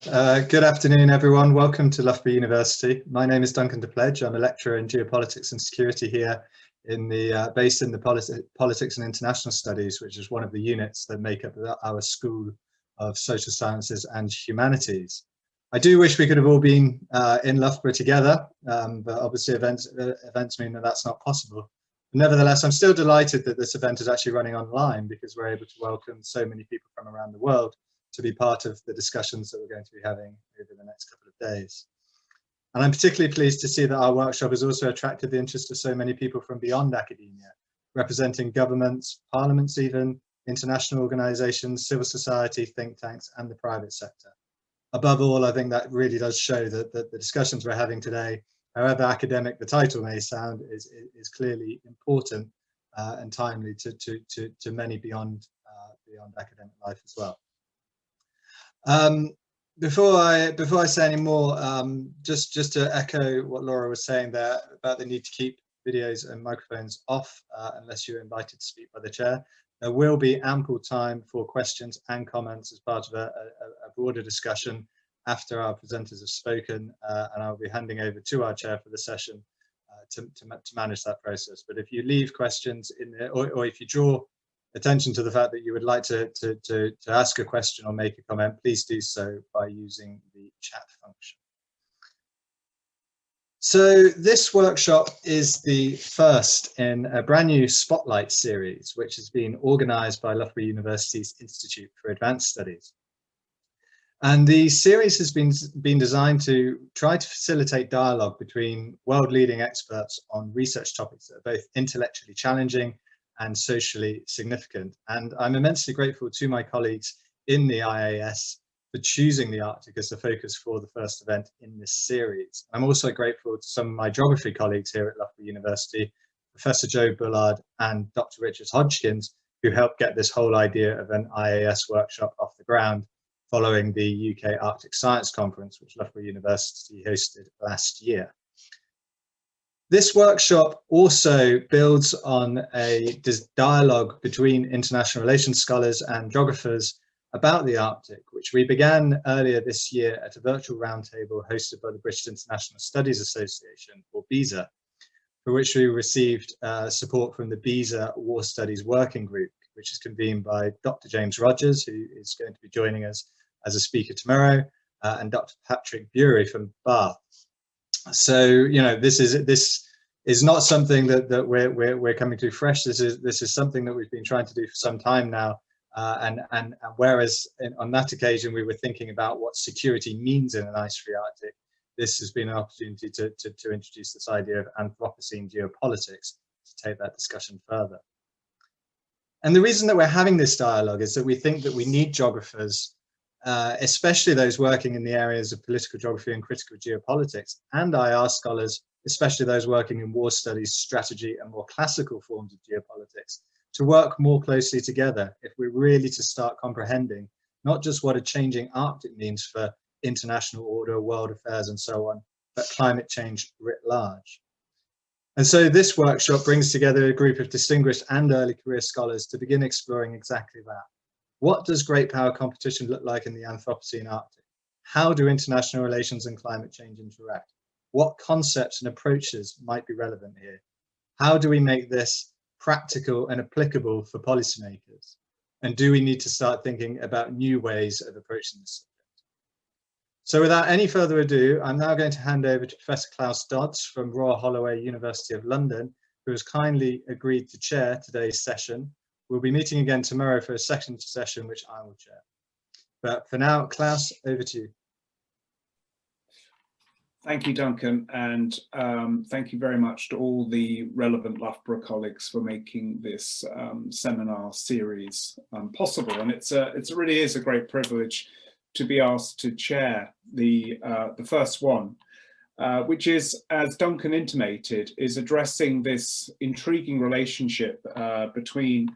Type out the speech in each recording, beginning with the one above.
Good afternoon, everyone. Welcome to Loughborough University. My name is Duncan Depledge. I'm a lecturer in geopolitics and security here, based in the Politics and International Studies, which is one of the units that make up our School of Social Sciences and Humanities. I do wish we could have all been in Loughborough together, but obviously events mean that that's not possible. Nevertheless, I'm still delighted that this event is actually running online because we're able to welcome so many people from around the world to be part of the discussions that we're going to be having over the next couple of days. And I'm particularly pleased to see that our workshop has also attracted the interest of so many people from beyond academia, representing governments, parliaments even, international organisations, civil society, think tanks, and the private sector. Above all, I think that really does show that the discussions we're having today, however academic the title may sound, is clearly important and timely to many beyond academic life as well. Before I say any more, just to echo what Laura was saying there about the need to keep videos and microphones off unless you're invited to speak by the chair. There will be ample time for questions and comments as part of a broader discussion after our presenters have spoken, and I'll be handing over to our chair for the session to manage that process. But if you leave questions in there, or if you draw attention to the fact that you would like to ask a question or make a comment, please do so by using the chat function. So this workshop is the first in a brand new Spotlight series, which has been organised by Loughborough University's Institute for Advanced Studies. And the series has been designed to try to facilitate dialogue between world-leading experts on research topics that are both intellectually challenging and socially significant. And I'm immensely grateful to my colleagues in the IAS for choosing the Arctic as the focus for the first event in this series. I'm also grateful to some of my geography colleagues here at Loughborough University, Professor Joe Bullard and Dr. Richard Hodgkins, who helped get this whole idea of an IAS workshop off the ground following the UK Arctic Science Conference, which Loughborough University hosted last year. This workshop also builds on this dialogue between international relations scholars and geographers about the Arctic, which we began earlier this year at a virtual roundtable hosted by the British International Studies Association, or BISA, for which we received support from the BISA War Studies Working Group, which is convened by Dr. James Rogers, who is going to be joining us as a speaker tomorrow, and Dr. Patrick Bury from Bath. So, you know, this is not something that we're coming to fresh. This is something that we've been trying to do for some time now. And whereas on that occasion we were thinking about what security means in an ice-free Arctic, this has been an opportunity to introduce this idea of Anthropocene geopolitics to take that discussion further. And the reason that we're having this dialogue is that we think that we need geographers, especially those working in the areas of political geography and critical geopolitics, and IR scholars, especially those working in war studies, strategy, and more classical forms of geopolitics, to work more closely together if we're really to start comprehending not just what a changing Arctic means for international order, world affairs, and so on, but climate change writ large. And so this workshop brings together a group of distinguished and early career scholars to begin exploring exactly that. What does great power competition look like in the Anthropocene Arctic? How do international relations and climate change interact? What concepts and approaches might be relevant here? How do we make this practical and applicable for policymakers? And do we need to start thinking about new ways of approaching this subject? So without any further ado, I'm now going to hand over to Professor Klaus Dodds from Royal Holloway, University of London, who has kindly agreed to chair today's session. We'll be meeting again tomorrow for a second session, which I will chair. But for now, Klaus, over to you. Thank you, Duncan, and thank you very much to all the relevant Loughborough colleagues for making this seminar series possible. And it really is a great privilege to be asked to chair the first one, which is, as Duncan intimated, is addressing this intriguing relationship between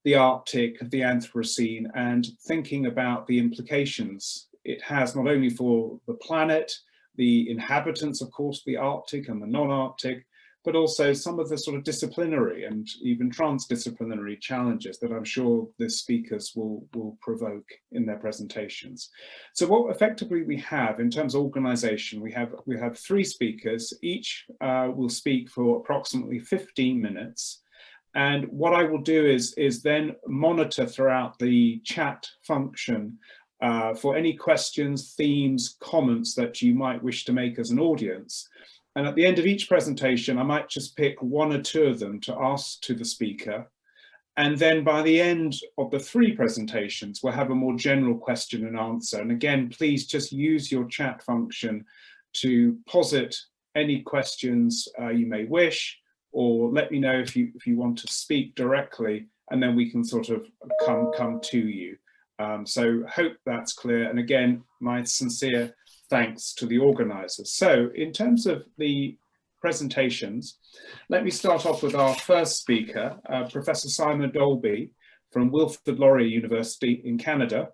the Arctic, the Anthropocene, and thinking about the implications it has not only for the planet, the inhabitants, of course, the Arctic and the non-Arctic, but also some of the sort of disciplinary and even transdisciplinary challenges that I'm sure the speakers will provoke in their presentations. So what effectively we have in terms of organisation, we have 3 speakers. Each will speak for approximately 15 minutes. And what I will do is then monitor throughout the chat function for any questions, themes, comments that you might wish to make as an audience. And at the end of each presentation, I might just pick 1 or 2 of them to ask to the speaker. And then by the end of the 3 presentations, we'll have a more general question and answer. And again, please just use your chat function to posit any questions you may wish, or let me know if you want to speak directly, and then we can sort of come to you. So hope that's clear. And again, my sincere thanks to the organisers. So in terms of the presentations, let me start off with our first speaker, Professor Simon Dalby from Wilfrid Laurier University in Canada.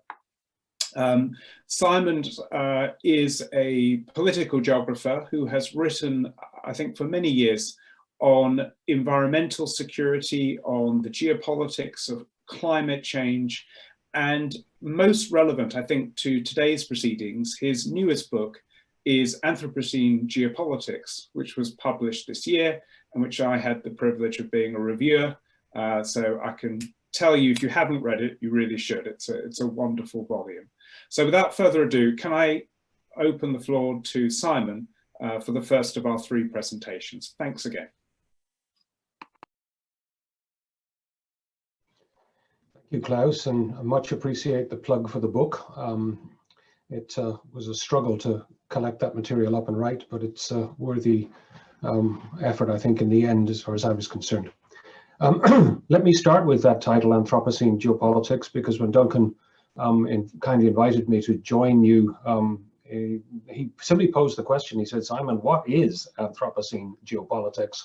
Simon is a political geographer who has written, I think, for many years on environmental security, on the geopolitics of climate change, and most relevant, I think, to today's proceedings, his newest book is Anthropocene Geopolitics, which was published this year and which I had the privilege of being a reviewer. So I can tell you, if you haven't read it, you really should. It's a wonderful volume. So without further ado, can I open the floor to Simon for the first of our 3 presentations. Thanks again. Thank you, Klaus, and I much appreciate the plug for the book. It was a struggle to collect that material up and write, but it's a worthy effort, I think, in the end, as far as I was concerned. Let me start with that title, Anthropocene Geopolitics, because when Duncan kindly invited me to join you, he simply posed the question. He said, Simon, what is Anthropocene Geopolitics?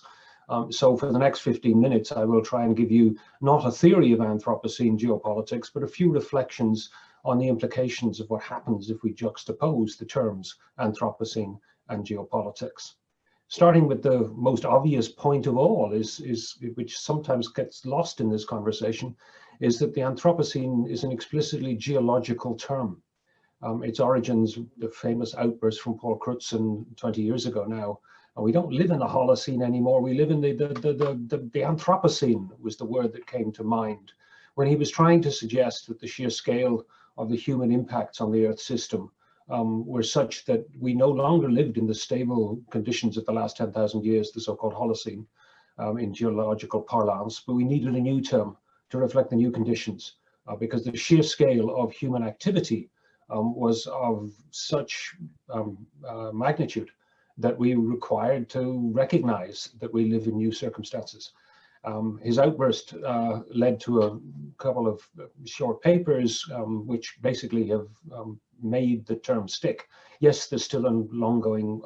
So for the next 15 minutes, I will try and give you not a theory of Anthropocene geopolitics, but a few reflections on the implications of what happens if we juxtapose the terms Anthropocene and geopolitics. Starting with the most obvious point of all, which sometimes gets lost in this conversation, is that the Anthropocene is an explicitly geological term. Its origins, the famous outburst from Paul Crutzen 20 years ago now, and we don't live in the Holocene anymore. We live in the Anthropocene was the word that came to mind when he was trying to suggest that the sheer scale of the human impacts on the Earth system were such that we no longer lived in the stable conditions of the last 10,000 years, the so-called Holocene, in geological parlance, but we needed a new term to reflect the new conditions because the sheer scale of human activity was of such magnitude that we required to recognize that we live in new circumstances. His outburst led to a couple of short papers which basically have made the term stick. Yes, there's still an ongoing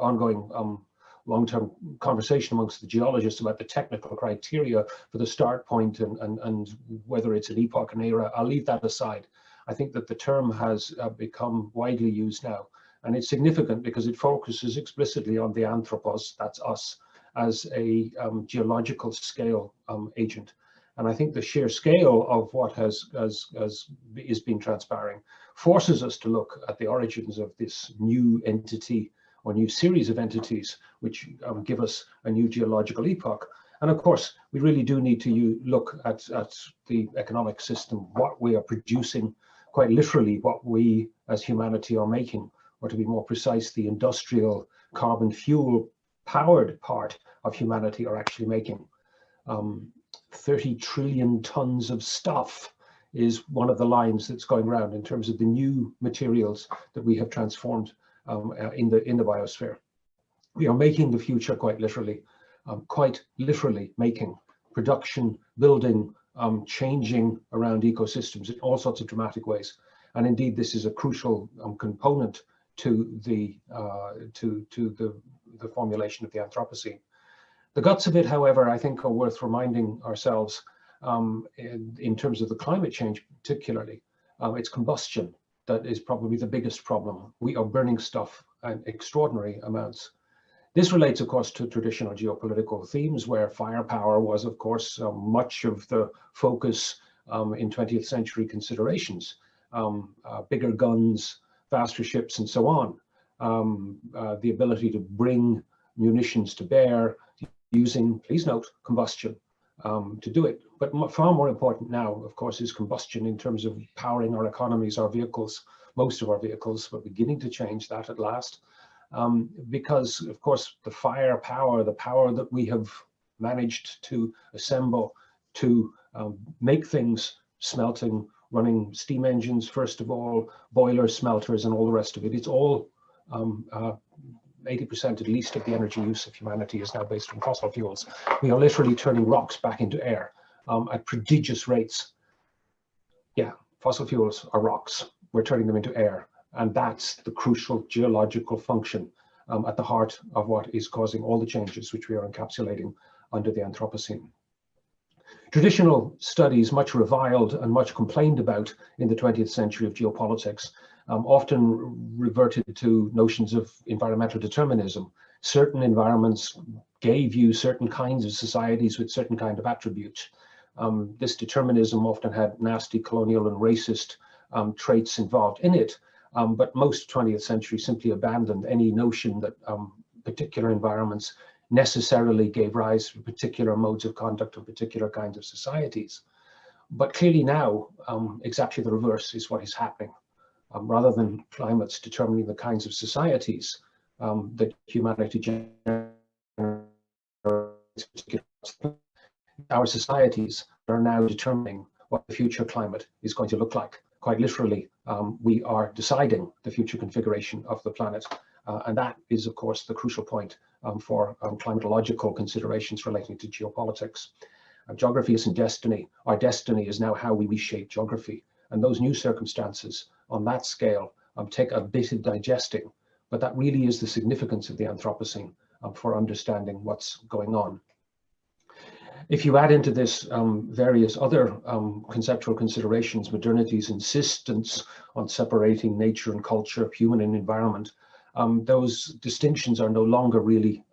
long-term conversation amongst the geologists about the technical criteria for the start point and whether it's an epoch, an era. I'll leave that aside. I think that the term has become widely used now. And it's significant because it focuses explicitly on the anthropos, that's us, as a geological scale agent. And I think the sheer scale of what is being transpiring forces us to look at the origins of this new entity or new series of entities which give us a new geological epoch. And of course, we really do need to look at the economic system, what we are producing, quite literally what we as humanity are making, or to be more precise, the industrial carbon fuel powered part of humanity are actually making. 30 trillion tons of stuff is one of the lines that's going around in terms of the new materials that we have transformed in the biosphere. We are making the future quite literally making production, building, changing around ecosystems in all sorts of dramatic ways. And indeed, this is a crucial component to the formulation of the Anthropocene. The guts of it, however, I think are worth reminding ourselves in terms of the climate change, particularly. It's combustion that is probably the biggest problem. We are burning stuff in extraordinary amounts. This relates, of course, to traditional geopolitical themes where firepower was, of course, much of the focus in 20th century considerations. Bigger guns, faster ships, and so on. The ability to bring munitions to bear using, please note, combustion to do it. But far more important now, of course, is combustion in terms of powering our economies, our vehicles, most of our vehicles. We're beginning to change that at last. Because, of course, the firepower, the power that we have managed to assemble to make things, smelting, running steam engines, first of all, boilers, smelters, and all the rest of it, it's all 80% at least of the energy use of humanity is now based on fossil fuels. We are literally turning rocks back into air at prodigious rates. Yeah, fossil fuels are rocks. We're turning them into air. And that's the crucial geological function at the heart of what is causing all the changes which we are encapsulating under the Anthropocene. Traditional studies, much reviled and much complained about in the 20th century of geopolitics, often reverted to notions of environmental determinism. Certain environments gave you certain kinds of societies with certain kind of attributes. This determinism often had nasty colonial and racist traits involved in it. But most 20th century simply abandoned any notion that particular environments necessarily gave rise to particular modes of conduct of particular kinds of societies. But clearly now, exactly the reverse is what is happening. Rather than climates determining the kinds of societies that humanity generates, our societies are now determining what the future climate is going to look like. Quite literally, we are deciding the future configuration of the planet. And that is, of course, the crucial point for climatological considerations relating to geopolitics. Geography isn't destiny. Our destiny is now how we reshape geography. And those new circumstances on that scale take a bit of digesting. But that really is the significance of the Anthropocene for understanding what's going on. If you add into this various other conceptual considerations, modernity's insistence on separating nature and culture, human and environment, those distinctions are no longer really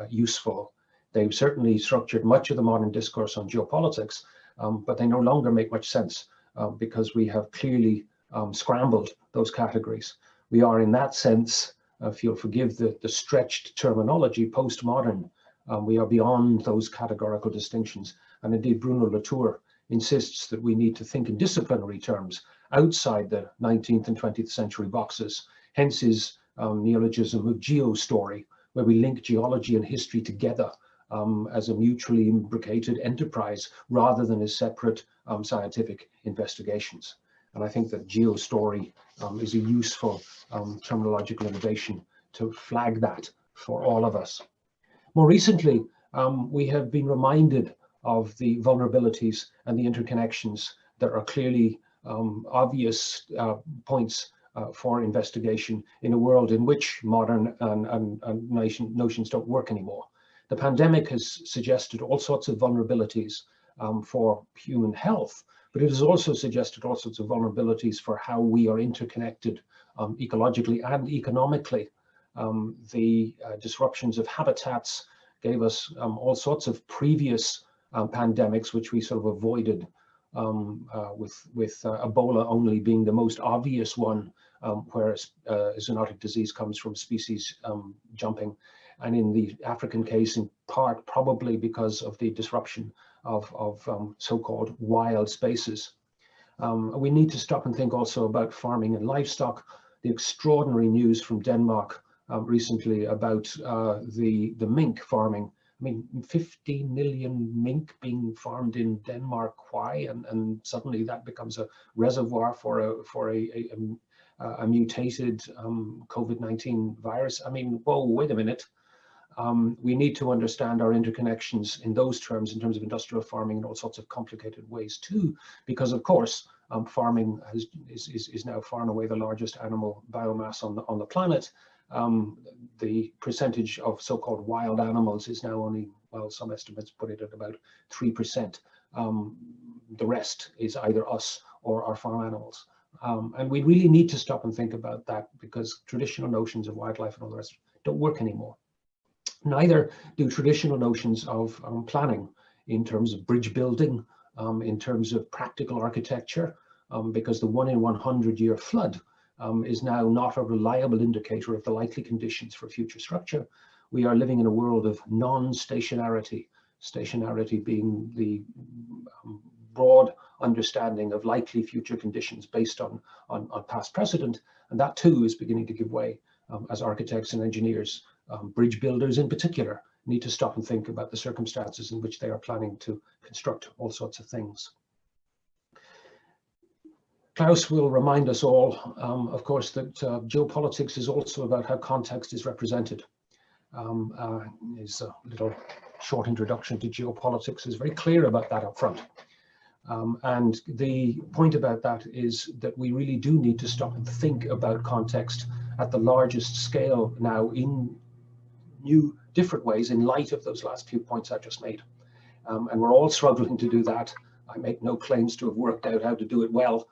useful. They've certainly structured much of the modern discourse on geopolitics, but they no longer make much sense because we have clearly scrambled those categories. We are, in that sense, if you'll forgive the stretched terminology, postmodern. We are beyond those categorical distinctions. And indeed, Bruno Latour insists that we need to think in disciplinary terms outside the 19th and 20th century boxes. Hence his neologism of geostory, where we link geology and history together as a mutually imbricated enterprise rather than as separate scientific investigations. And I think that geostory is a useful terminological innovation to flag that for all of us. More recently, we have been reminded of the vulnerabilities and the interconnections that are clearly obvious points for investigation in a world in which modern and notions don't work anymore. The pandemic has suggested all sorts of vulnerabilities for human health, but it has also suggested all sorts of vulnerabilities for how we are interconnected ecologically and economically. The disruptions of habitats gave us all sorts of previous pandemics, which we sort of avoided, with Ebola only being the most obvious one, where zoonotic disease comes from species jumping. And in the African case, in part, probably because of the disruption of so-called wild spaces. We need to stop and think also about farming and livestock. The extraordinary news from Denmark recently about the mink farming. I mean, 15 million mink being farmed in Denmark. Why? And suddenly that becomes a reservoir for a mutated COVID-19 virus. I mean, whoa, wait a minute. We need to understand our interconnections in those terms, in terms of industrial farming in all sorts of complicated ways too, because of course, farming is now far and away the largest animal biomass on the planet. The percentage of so-called wild animals is now only, well, some estimates put it at about 3%. The rest is either us or our farm animals. And we really need to stop and think about that, because traditional notions of wildlife and all the rest don't work anymore. Neither do traditional notions of planning in terms of bridge building, in terms of practical architecture, because the 1 in 100 year flood is now not a reliable indicator of the likely conditions for future structure. We are living in a world of non-stationarity, stationarity being the broad understanding of likely future conditions based on past precedent. And that too is beginning to give way as architects and engineers, bridge builders in particular, need to stop and think about the circumstances in which they are planning to construct all sorts of things. Klaus will remind us all, of course, that geopolitics is also about how context is represented. His little short introduction to geopolitics is very clear about that up front. And the point about that is that we really do need to stop and think about context at the largest scale now in new, different ways in light of those last few points I just made. And we're all struggling to do that. I make no claims to have worked out how to do it well,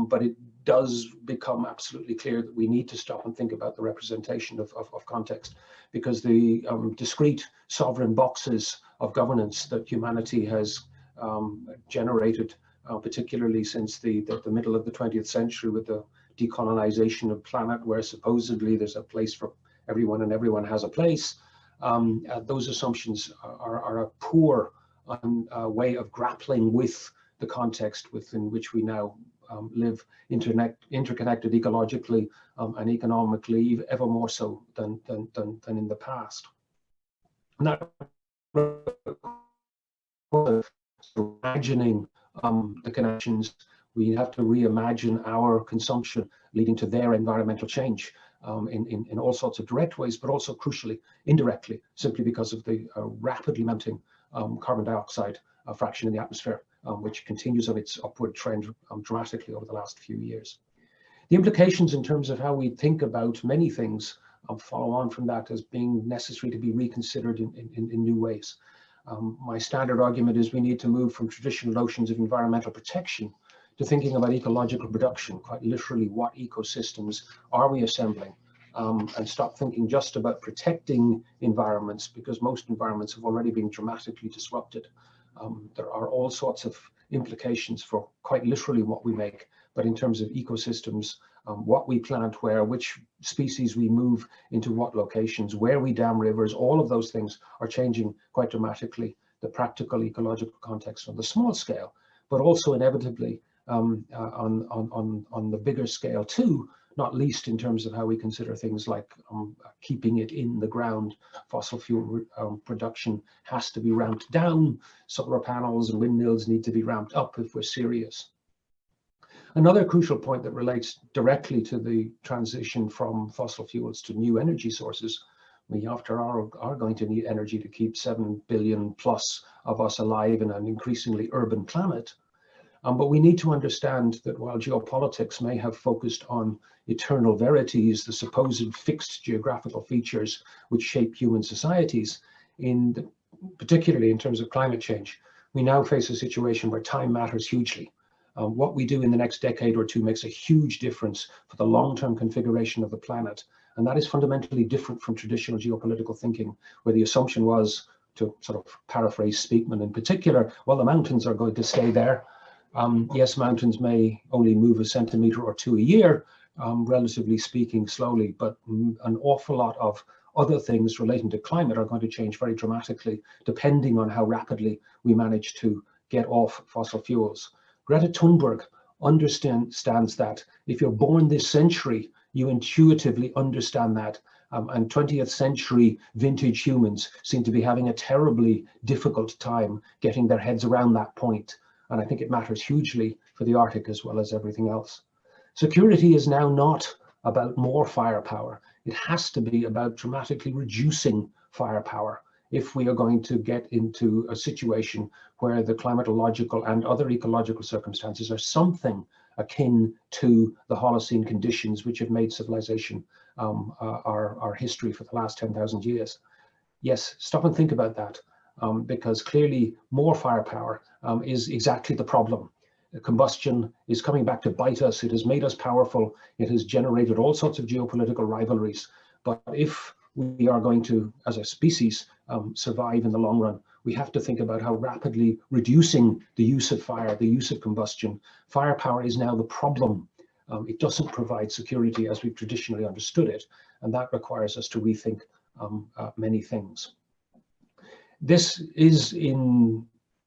but it does become absolutely clear that we need to stop and think about the representation of context, because the discrete sovereign boxes of governance that humanity has generated, particularly since the middle of the 20th century with the decolonization of planet, where supposedly there's a place for everyone and everyone has a place. Those assumptions are a poor way of grappling with the context within which we now live, interconnected ecologically and economically, ever more so than in the past. And that imagining the connections, we have to reimagine our consumption leading to their environmental change in all sorts of direct ways, but also crucially indirectly, simply because of the rapidly mounting carbon dioxide fraction in the atmosphere, which continues on its upward trend dramatically over the last few years. The implications in terms of how we think about many things follow on from that as being necessary to be reconsidered in new ways. My standard argument is we need to move from traditional notions of environmental protection to thinking about ecological production, quite literally what ecosystems are we assembling, and stop thinking just about protecting environments, because most environments have already been dramatically disrupted. There are all sorts of implications for quite literally what we make, but in terms of ecosystems, what we plant where, which species we move into what locations, where we dam rivers, all of those things are changing quite dramatically the practical ecological context on the small scale, but also inevitably on the bigger scale too, not least in terms of how we consider things like keeping it in the ground. Fossil fuel production has to be ramped down. Solar panels and windmills need to be ramped up if we're serious. Another crucial point that relates directly to the transition from fossil fuels to new energy sources. We, after all, are going to need energy to keep 7 billion plus of us alive in an increasingly urban planet. But we need to understand that while geopolitics may have focused on eternal verities, the supposed fixed geographical features which shape human societies, particularly in terms of climate change, we now face a situation where time matters hugely. What we do in the next decade or two makes a huge difference for the long-term configuration of the planet. And that is fundamentally different from traditional geopolitical thinking, where the assumption was, to sort of paraphrase Speakman in particular, well, the mountains are going to stay there. Yes, mountains may only move a centimeter or two a year, relatively speaking slowly, but an awful lot of other things relating to climate are going to change very dramatically, depending on how rapidly we manage to get off fossil fuels. Greta Thunberg understands that. If you're born this century, you intuitively understand that. And 20th century vintage humans seem to be having a terribly difficult time getting their heads around that point. And I think it matters hugely for the Arctic as well as everything else. Security is now not about more firepower. It has to be about dramatically reducing firepower if we are going to get into a situation where the climatological and other ecological circumstances are something akin to the Holocene conditions which have made civilization our history for the last 10,000 years. Yes, stop and think about that. Because clearly more firepower is exactly the problem. Combustion is coming back to bite us. It has made us powerful. It has generated all sorts of geopolitical rivalries. But if we are going to, as a species, survive in the long run, we have to think about how rapidly reducing the use of fire, the use of combustion. Firepower is now the problem. It doesn't provide security as we've traditionally understood it, and that requires us to rethink many things. This is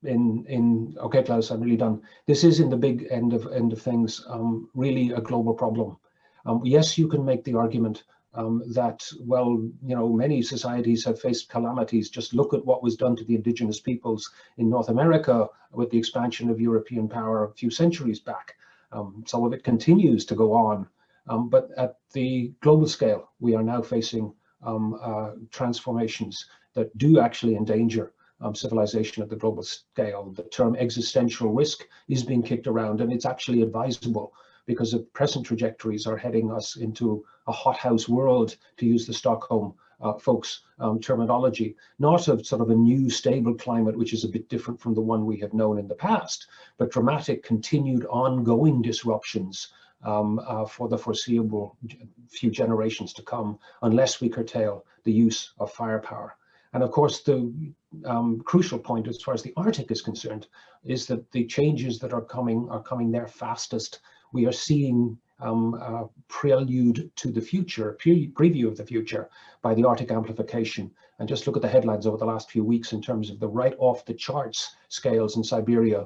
okay, Klaus, I'm really done. This is in the big end of things, really a global problem. Yes, you can make the argument that, well, you know, many societies have faced calamities. Just look at what was done to the indigenous peoples in North America with the expansion of European power a few centuries back. Some of it continues to go on, but at the global scale, we are now facing transformations that do actually endanger civilization at the global scale. The term existential risk is being kicked around, and it's actually advisable because the present trajectories are heading us into a hothouse world, to use the Stockholm folks' terminology, not of sort of a new stable climate, which is a bit different from the one we have known in the past, but dramatic continued ongoing disruptions for the foreseeable few generations to come, unless we curtail the use of firepower. And of course, the crucial point as far as the Arctic is concerned is that the changes that are coming there fastest. We are seeing a prelude to the future, preview of the future by the Arctic amplification. And just look at the headlines over the last few weeks in terms of the right off the charts scales in Siberia,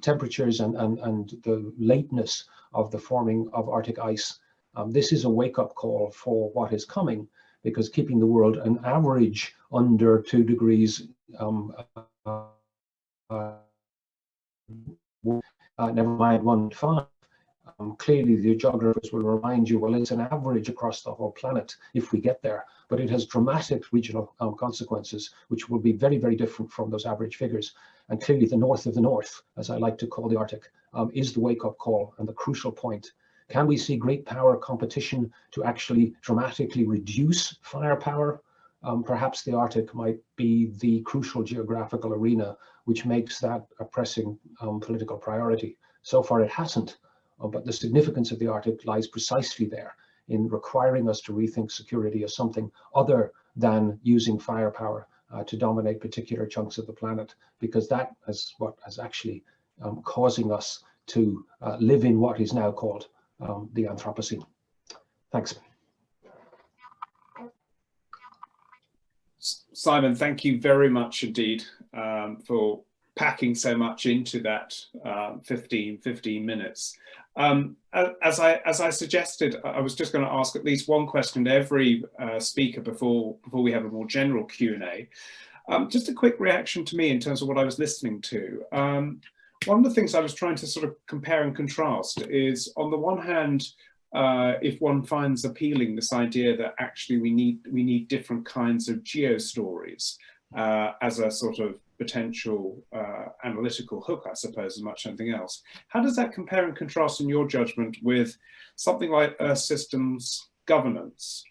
temperatures and the lateness of the forming of Arctic ice. This is a wake-up call for what is coming, because keeping the world an average under 2 degrees, never mind 1.5, clearly the geographers will remind you, well, it's an average across the whole planet if we get there, but it has dramatic regional consequences, which will be very, very different from those average figures. And clearly the north of the north, as I like to call the Arctic, is the wake-up call and the crucial point. Can we see great power competition to actually dramatically reduce firepower? Perhaps the Arctic might be the crucial geographical arena which makes that a pressing political priority. So far it hasn't, but the significance of the Arctic lies precisely there, in requiring us to rethink security as something other than using firepower to dominate particular chunks of the planet, because that is what is actually causing us to live in what is now called the Anthropocene. Thanks. Simon, thank you very much indeed for packing so much into that 15 minutes. As I suggested, I was just going to ask at least one question to every speaker before we have a more general Q&A. Just a quick reaction to me in terms of what I was listening to. One of the things I was trying to sort of compare and contrast is, on the one hand, if one finds appealing this idea that actually we need different kinds of geo-stories as a sort of potential analytical hook, I suppose, as much as anything else. How does that compare and contrast in your judgment with something like Earth systems governance,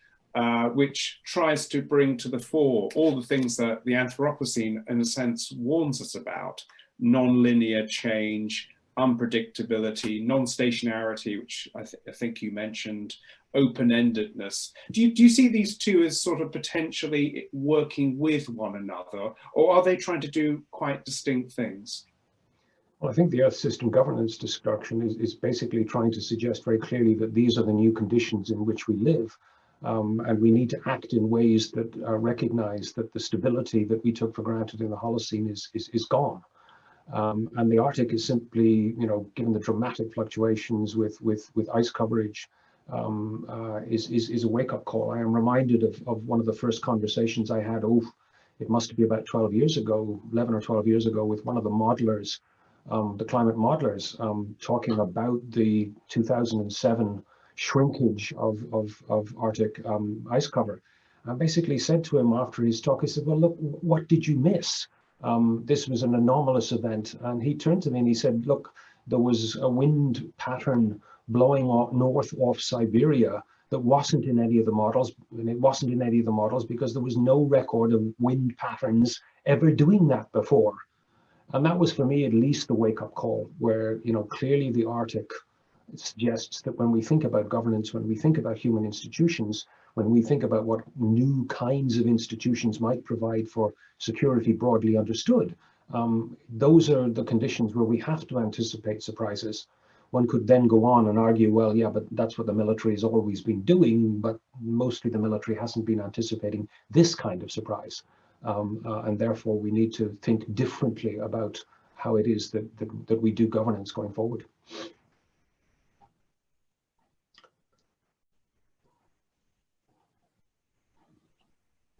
which tries to bring to the fore all the things that the Anthropocene, in a sense, warns us about: non-linear change, unpredictability, non-stationarity, which I think you mentioned, open-endedness. Do you see these two as sort of potentially working with one another, or are they trying to do quite distinct things? Well, I think the Earth system governance discussion is basically trying to suggest very clearly that these are the new conditions in which we live. And we need to act in ways that recognize that the stability that we took for granted in the Holocene is gone. And the Arctic is simply, you know, given the dramatic fluctuations with ice coverage, is a wake-up call. I am reminded of one of the first conversations I had, it must be about 12 years ago, 11 or 12 years ago, with one of the modelers, the climate modelers, talking about the 2007 shrinkage of Arctic ice cover. I basically said to him after his talk, I said, well, look, what did you miss? This was an anomalous event. And he turned to me and he said, look, there was a wind pattern blowing north off Siberia that wasn't in any of the models. And it wasn't in any of the models because there was no record of wind patterns ever doing that before. And that was, for me, at least the wake-up call, where, you know, clearly the Arctic suggests that when we think about governance, when we think about human institutions, when we think about what new kinds of institutions might provide for security broadly understood, those are the conditions where we have to anticipate surprises. One could then go on and argue, well, yeah, but that's what the military has always been doing, but mostly the military hasn't been anticipating this kind of surprise. And therefore, we need to think differently about how it is that we do governance going forward.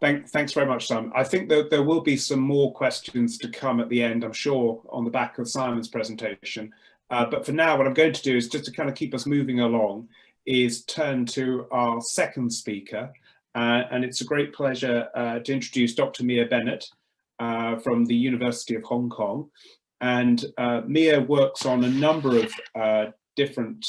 Thanks very much, Simon. I think that there will be some more questions to come at the end, I'm sure, on the back of Simon's presentation. But for now, what I'm going to do is just to kind of keep us moving along, is turn to our second speaker. And it's a great pleasure to introduce Dr. Mia Bennett from the University of Hong Kong. And Mia works on a number of different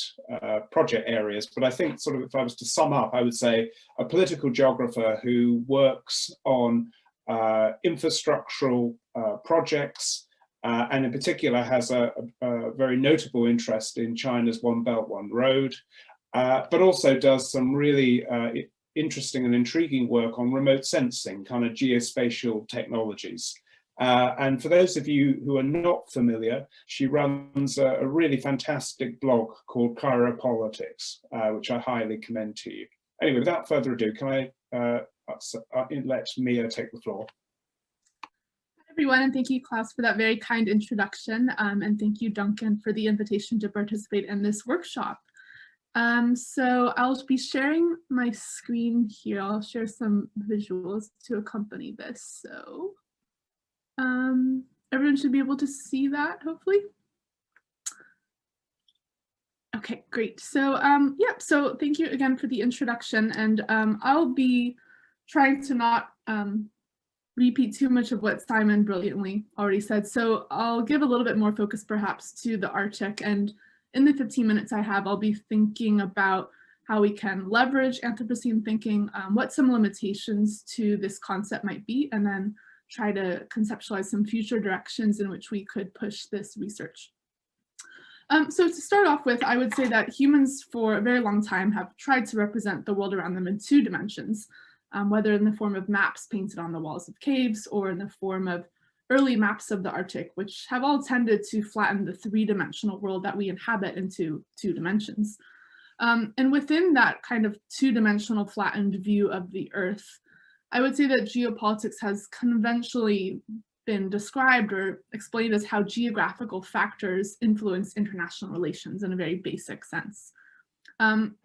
project areas, but I think sort of if I was to sum up, I would say a political geographer who works on infrastructural projects, and in particular has a very notable interest in China's One Belt, One Road, but also does some really interesting and intriguing work on remote sensing, kind of geospatial technologies. And for those of you who are not familiar, she runs a really fantastic blog called Chiropolitics, which I highly commend to you. Anyway, without further ado, can I let Mia take the floor? Hi everyone, and thank you, Klaus, for that very kind introduction. And thank you, Duncan, for the invitation to participate in this workshop. So I'll be sharing my screen here. I'll share some visuals to accompany this. So everyone should be able to see that, hopefully. Okay, great. So yeah, so thank you again for the introduction, and I'll be trying to not repeat too much of what Simon brilliantly already said. So I'll give a little bit more focus perhaps to the Arctic, and in the 15 minutes I have, I'll be thinking about how we can leverage Anthropocene thinking, what some limitations to this concept might be, and then try to conceptualize some future directions in which we could push this research. So to start off with, I would say that humans for a very long time have tried to represent the world around them in 2 dimensions, whether in the form of maps painted on the walls of caves or in the form of early maps of the Arctic, which have all tended to flatten the 3-dimensional world that we inhabit into 2 dimensions. And within that kind of 2-dimensional flattened view of the Earth, I would say that geopolitics has conventionally been described or explained as how geographical factors influence international relations in a very basic sense. And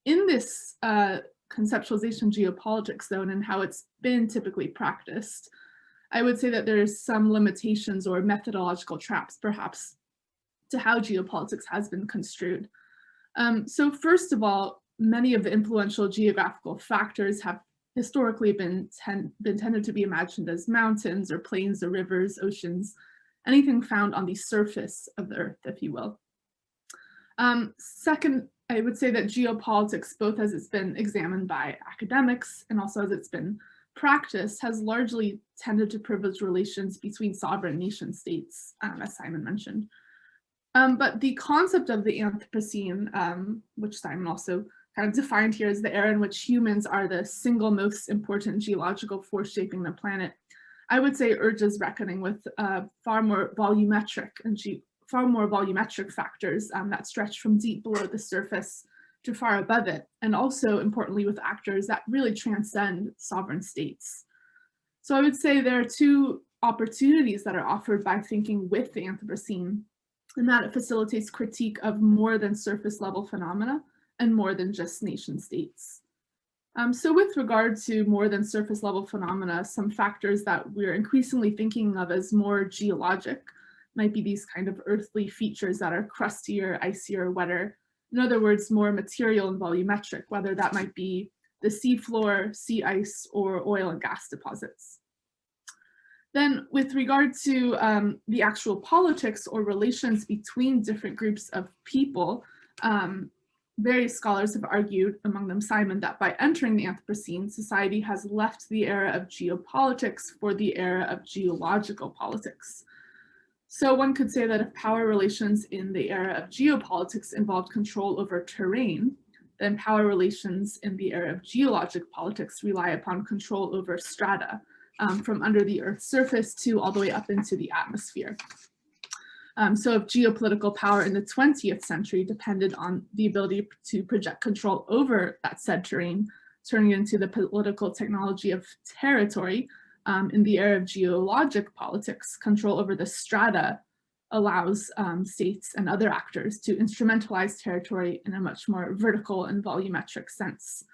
in this conceptualization of geopolitics, though, and in how it's been typically practiced, I would say that there's some limitations or methodological traps, perhaps, to how geopolitics has been construed. So first of all, many of the influential geographical factors have historically been tended to be imagined as mountains or plains or rivers, oceans, anything found on the surface of the Earth, if you will. Second, I would say that geopolitics, both as it's been examined by academics and also as it's been practiced, has largely tended to privilege relations between sovereign nation states, as Simon mentioned. But the concept of the Anthropocene, which Simon also kind of defined here as the era in which humans are the single most important geological force shaping the planet, I would say urges reckoning with far more volumetric factors that stretch from deep below the surface to far above it, and also importantly with actors that really transcend sovereign states. So I would say there are 2 opportunities that are offered by thinking with the Anthropocene, and that it facilitates critique of more than surface level phenomena and more than just nation states. So with regard to more than surface level phenomena, some factors that we're increasingly thinking of as more geologic might be these kind of earthly features that are crustier, icier, wetter. In other words, more material and volumetric, whether that might be the seafloor, sea ice, or oil and gas deposits. Then with regard to the actual politics or relations between different groups of people, various scholars have argued, among them Simon, that by entering the Anthropocene, society has left the era of geopolitics for the era of geological politics. So one could say that if power relations in the era of geopolitics involved control over terrain, then power relations in the area of geologic politics rely upon control over strata, from under the Earth's surface to all the way up into the atmosphere. So if geopolitical power in the 20th century depended on the ability to project control over that said terrain, turning it into the political technology of territory, in the area of geologic politics, control over the strata allows states and other actors to instrumentalize territory in a much more vertical and volumetric sense.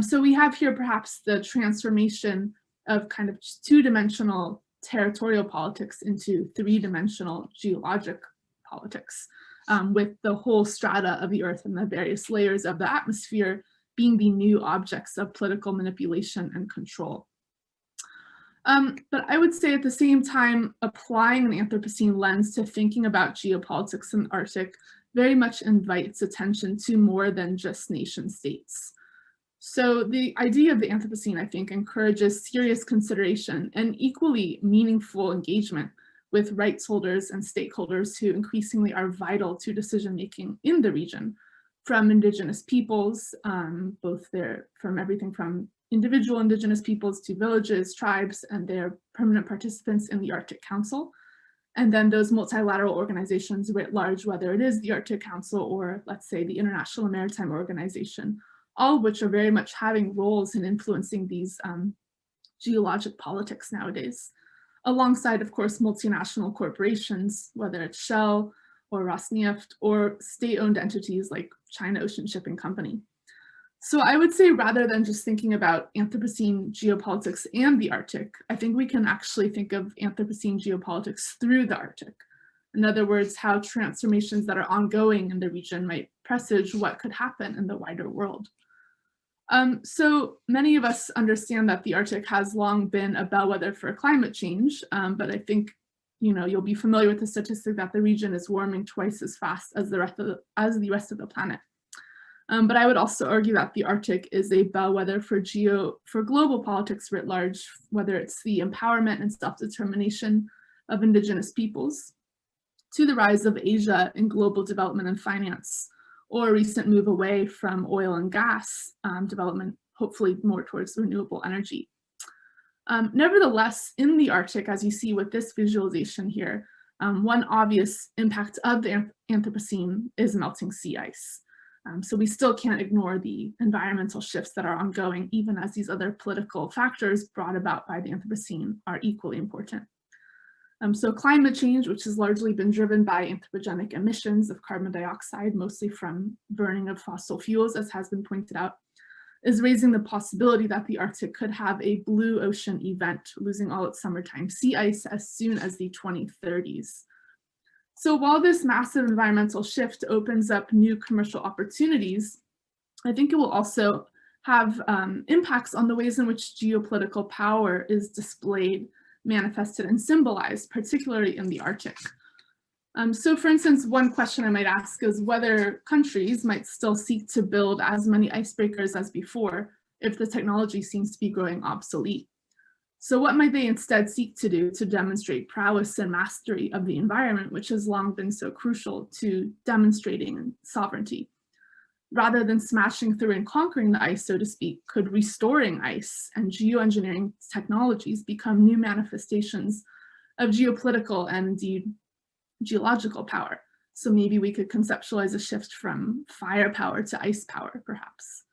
So we have here perhaps the transformation of kind of two-dimensional territorial politics into three-dimensional geologic politics, with the whole strata of the Earth and the various layers of the atmosphere being the new objects of political manipulation and control. But I would say at the same time, applying an Anthropocene lens to thinking about geopolitics in the Arctic very much invites attention to more than just nation states. So the idea of the Anthropocene, I think, encourages serious consideration and equally meaningful engagement with rights holders and stakeholders who increasingly are vital to decision-making in the region, from indigenous peoples, from everything from individual indigenous peoples to villages, tribes, and their permanent participants in the Arctic Council. And then those multilateral organizations writ large, whether it is the Arctic Council or let's say the International Maritime Organization, all of which are very much having roles in influencing these geologic politics nowadays. Alongside, of course, multinational corporations, whether it's Shell or Rosneft or state-owned entities like China Ocean Shipping Company. So I would say rather than just thinking about Anthropocene geopolitics and the Arctic, I think we can actually think of Anthropocene geopolitics through the Arctic. In other words, how transformations that are ongoing in the region might presage what could happen in the wider world. So many of us understand that the Arctic has long been a bellwether for climate change, but I think you'll be familiar with the statistic that the region is warming twice as fast as the rest of the planet. But I would also argue that the Arctic is a bellwether for global politics writ large, whether it's the empowerment and self-determination of indigenous peoples, to the rise of Asia in global development and finance, or a recent move away from oil and gas development, hopefully more towards renewable energy. Nevertheless, in the Arctic, as you see with this visualization here, one obvious impact of the Anthropocene is melting sea ice. So we still can't ignore the environmental shifts that are ongoing, even as these other political factors brought about by the Anthropocene are equally important. So climate change, which has largely been driven by anthropogenic emissions of carbon dioxide, mostly from burning of fossil fuels, as has been pointed out, is raising the possibility that the Arctic could have a blue ocean event, losing all its summertime sea ice as soon as the 2030s. So while this massive environmental shift opens up new commercial opportunities, I think it will also have impacts on the ways in which geopolitical power is displayed, manifested, and symbolized, particularly in the Arctic. So for instance, one question I might ask is whether countries might still seek to build as many icebreakers as before if the technology seems to be growing obsolete. So what might they instead seek to do to demonstrate prowess and mastery of the environment, which has long been so crucial to demonstrating sovereignty? Rather than smashing through and conquering the ice, so to speak, could restoring ice and geoengineering technologies become new manifestations of geopolitical and indeed geological power? So maybe we could conceptualize a shift from firepower to ice power, perhaps.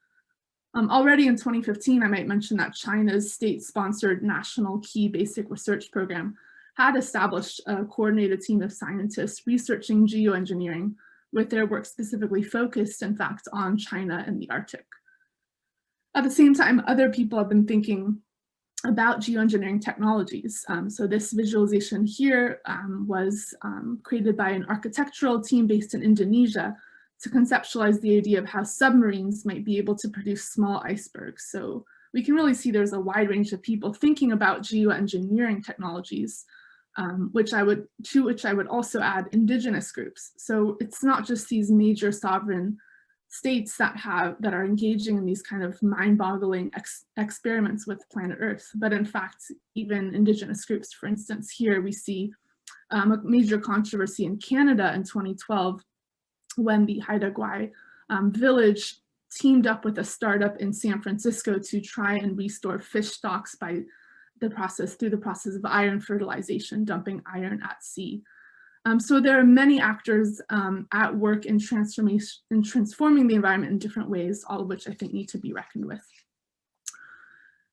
Already in 2015, I might mention that China's state-sponsored National Key Basic Research Program had established a coordinated team of scientists researching geoengineering, with their work specifically focused, in fact, on China and the Arctic. At the same time, other people have been thinking about geoengineering technologies. So this visualization here was created by an architectural team based in Indonesia to conceptualize the idea of how submarines might be able to produce small icebergs. So we can really see there's a wide range of people thinking about geoengineering technologies, to which I would also add indigenous groups. So it's not just these major sovereign states that are engaging in these kind of mind-boggling experiments with planet Earth, but in fact, even indigenous groups. For instance, here we see a major controversy in Canada in 2012 when the Haida Gwaii village teamed up with a startup in San Francisco to try and restore fish stocks through the process of iron fertilization, dumping iron at sea. So there are many actors at work in transforming the environment in different ways, all of which I think need to be reckoned with.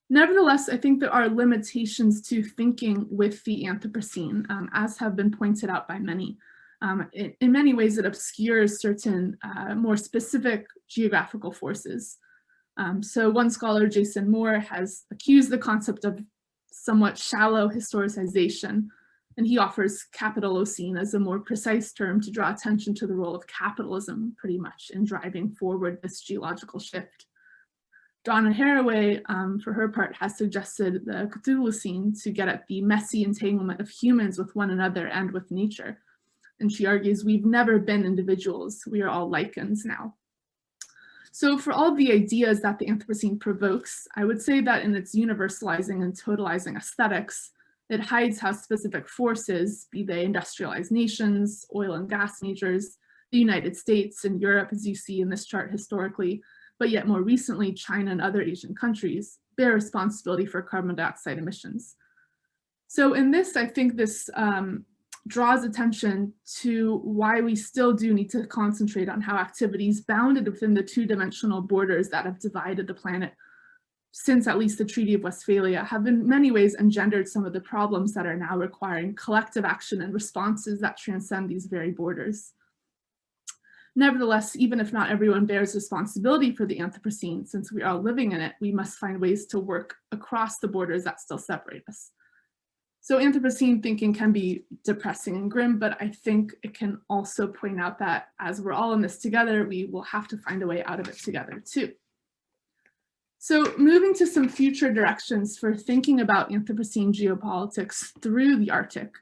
Nevertheless, I think there are limitations to thinking with the Anthropocene, as have been pointed out by many. In many ways, it obscures certain more specific geographical forces. So one scholar, Jason Moore, has accused the concept of somewhat shallow historicization, and he offers capitalocene as a more precise term to draw attention to the role of capitalism, pretty much, in driving forward this geological shift. Donna Haraway, for her part, has suggested the Cthulhucene to get at the messy entanglement of humans with one another and with nature. And she argues, we've never been individuals, we are all lichens now. So for all the ideas that the Anthropocene provokes, I would say that in its universalizing and totalizing aesthetics, it hides how specific forces, be they industrialized nations, oil and gas majors, the United States and Europe, as you see in this chart historically, but yet more recently, China and other Asian countries, bear responsibility for carbon dioxide emissions. So in this, I think this draws attention to why we still do need to concentrate on how activities bounded within the two-dimensional borders that have divided the planet since at least the Treaty of Westphalia have in many ways engendered some of the problems that are now requiring collective action and responses that transcend these very borders. Nevertheless, even if not everyone bears responsibility for the Anthropocene, since we are all living in it, we must find ways to work across the borders that still separate us. So Anthropocene thinking can be depressing and grim, but I think it can also point out that as we're all in this together, we will have to find a way out of it together too. So moving to some future directions for thinking about Anthropocene geopolitics through the Arctic,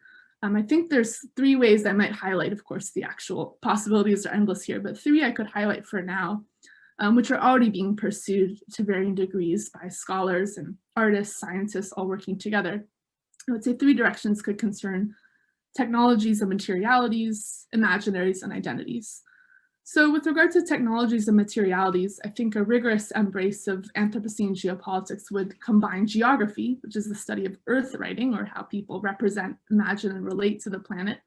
I think there's three ways I might highlight. Of course, the actual possibilities are endless here, but three I could highlight for now, which are already being pursued to varying degrees by scholars and artists, scientists, all working together. I would say three directions could concern technologies and materialities, imaginaries, and identities. So with regard to technologies and materialities, I think a rigorous embrace of Anthropocene geopolitics would combine geography, which is the study of earth writing, or how people represent, imagine, and relate to the planet,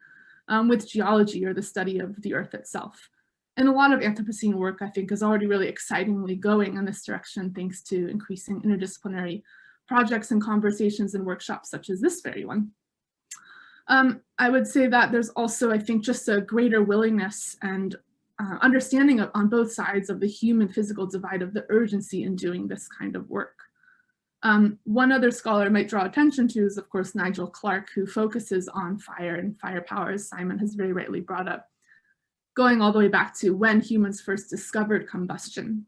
with geology, or the study of the earth itself. And a lot of Anthropocene work, I think, is already really excitingly going in this direction, thanks to increasing interdisciplinary projects and conversations and workshops such as this very one. I would say that there's also, I think, just a greater willingness and understanding on both sides of the human physical divide of the urgency in doing this kind of work. One other scholar I might draw attention to is, of course, Nigel Clark, who focuses on fire and fire power, as Simon has very rightly brought up, going all the way back to when humans first discovered combustion.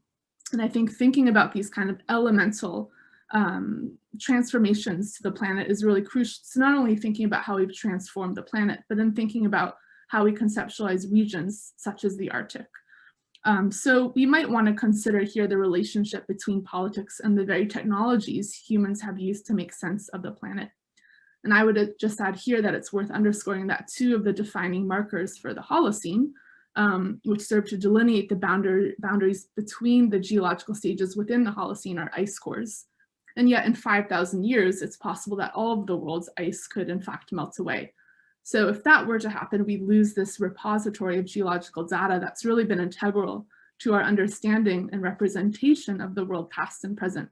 And I think thinking about these kind of elemental transformations to the planet is really crucial. So not only thinking about how we've transformed the planet, but then thinking about how we conceptualize regions such as the Arctic. So we might want to consider here the relationship between politics and the very technologies humans have used to make sense of the planet. And I would just add here that it's worth underscoring that two of the defining markers for the Holocene, which serve to delineate the boundaries between the geological stages within the Holocene, are ice cores. And yet in 5,000 years, it's possible that all of the world's ice could in fact melt away. So if that were to happen, we lose this repository of geological data that's really been integral to our understanding and representation of the world past and present.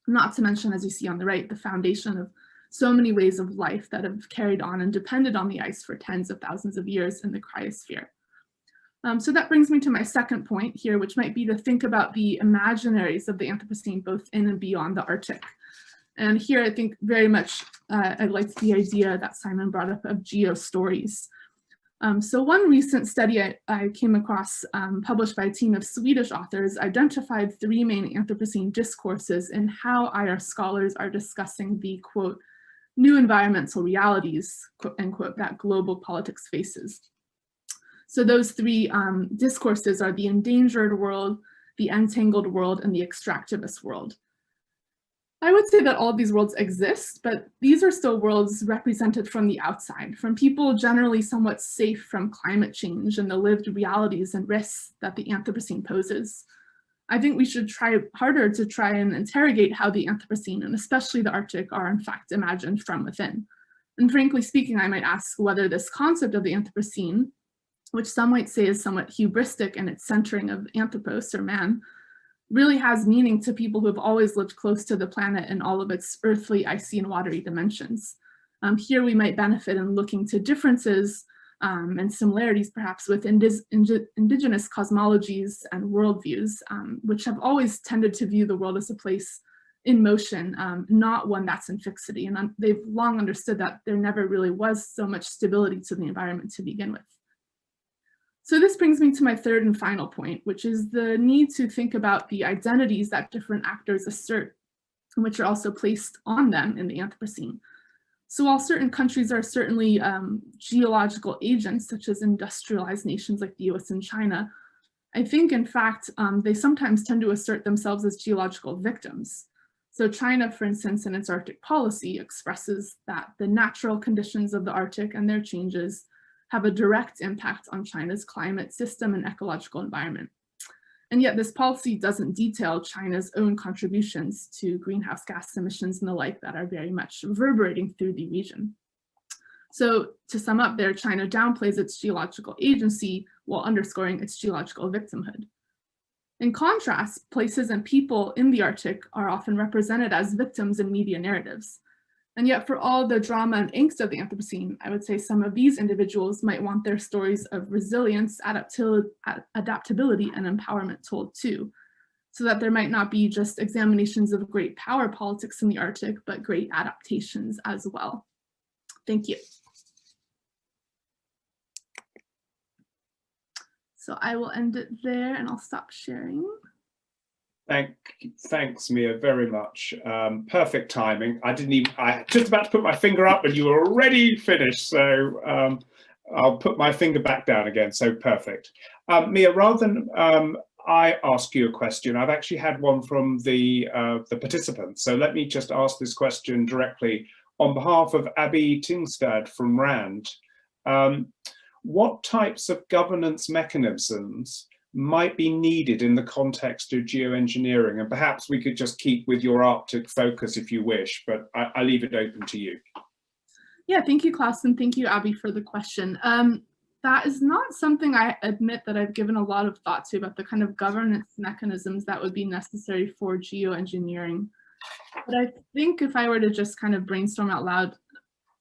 Not to mention, as you see on the right, the foundation of so many ways of life that have carried on and depended on the ice for tens of thousands of years in the cryosphere. So that brings me to my second point here, which might be to think about the imaginaries of the Anthropocene, both in and beyond the Arctic. And here I think very much I liked the idea that Simon brought up of geo-stories. So one recent study I came across, published by a team of Swedish authors, identified three main Anthropocene discourses in how IR scholars are discussing the, quote, new environmental realities, quote, end quote, that global politics faces. So those three discourses are the endangered world, the entangled world, and the extractivist world. I would say that all of these worlds exist, but these are still worlds represented from the outside, from people generally somewhat safe from climate change and the lived realities and risks that the Anthropocene poses. I think we should try harder to try and interrogate how the Anthropocene, and especially the Arctic, are in fact imagined from within. And frankly speaking, I might ask whether this concept of the Anthropocene, which some might say is somewhat hubristic in its centering of anthropos, or man, really has meaning to people who have always lived close to the planet in all of its earthly, icy, and watery dimensions. Here we might benefit in looking to differences and similarities perhaps with indigenous cosmologies and worldviews, which have always tended to view the world as a place in motion, not one that's in fixity. And they've long understood that there never really was so much stability to the environment to begin with. So this brings me to my third and final point, which is the need to think about the identities that different actors assert, which are also placed on them in the Anthropocene. So while certain countries are certainly geological agents, such as industrialized nations like the US and China, I think in fact, they sometimes tend to assert themselves as geological victims. So China, for instance, in its Arctic policy expresses that the natural conditions of the Arctic and their changes have a direct impact on China's climate system and ecological environment. And yet this policy doesn't detail China's own contributions to greenhouse gas emissions and the like that are very much reverberating through the region. So to sum up there, China downplays its geological agency while underscoring its geological victimhood. In contrast, places and people in the Arctic are often represented as victims in media narratives. And yet for all the drama and angst of the Anthropocene, I would say some of these individuals might want their stories of resilience, adaptability, and empowerment told too, so that there might not be just examinations of great power politics in the Arctic, but great adaptations as well. Thank you. So I will end it there and I'll stop sharing. Thanks, Mia, very much. Perfect timing. I just about to put my finger up and you were already finished. So I'll put my finger back down again. So perfect. Mia, rather than I ask you a question, I've actually had one from the participants. So let me just ask this question directly on behalf of Abby Tingstad from RAND. What types of governance mechanisms might be needed in the context of geoengineering? And perhaps we could just keep with your Arctic focus if you wish, but I leave it open to you. Yeah, thank you, Klaus, and thank you, Abby, for the question. That is not something I admit that I've given a lot of thought to, about the kind of governance mechanisms that would be necessary for geoengineering. But I think if I were to just kind of brainstorm out loud,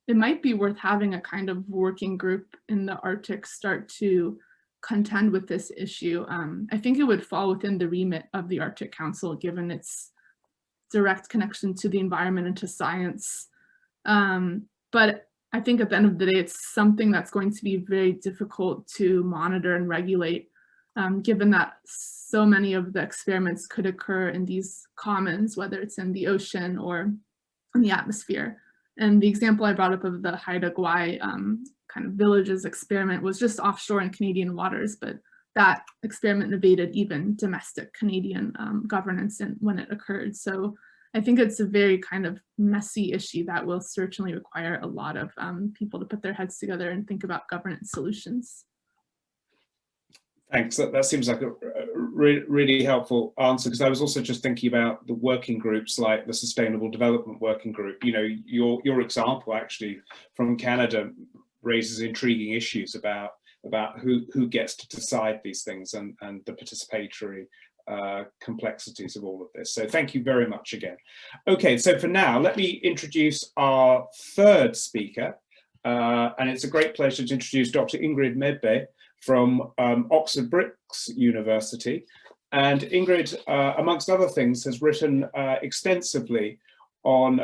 it might be worth having a kind of working group in the Arctic start to contend with this issue. I think it would fall within the remit of the Arctic Council, given its direct connection to the environment and to science. But I think at the end of the day, it's something that's going to be very difficult to monitor and regulate, given that so many of the experiments could occur in these commons, whether it's in the ocean or in the atmosphere. And the example I brought up of the Haida Gwaii kind of villages experiment was just offshore in Canadian waters, but that experiment evaded even domestic Canadian governance when it occurred. So I think it's a very kind of messy issue that will certainly require a lot of people to put their heads together and think about governance solutions. Thanks. That seems like a really helpful answer, because I was also just thinking about the working groups like the Sustainable Development Working Group. You know, your example actually from Canada raises intriguing issues about who gets to decide these things and the participatory complexities of all of this. So thank you very much again. Okay, so for now, let me introduce our third speaker. And it's a great pleasure to introduce Dr. Ingrid Medbe from Oxford Brookes University. And Ingrid, amongst other things, has written extensively on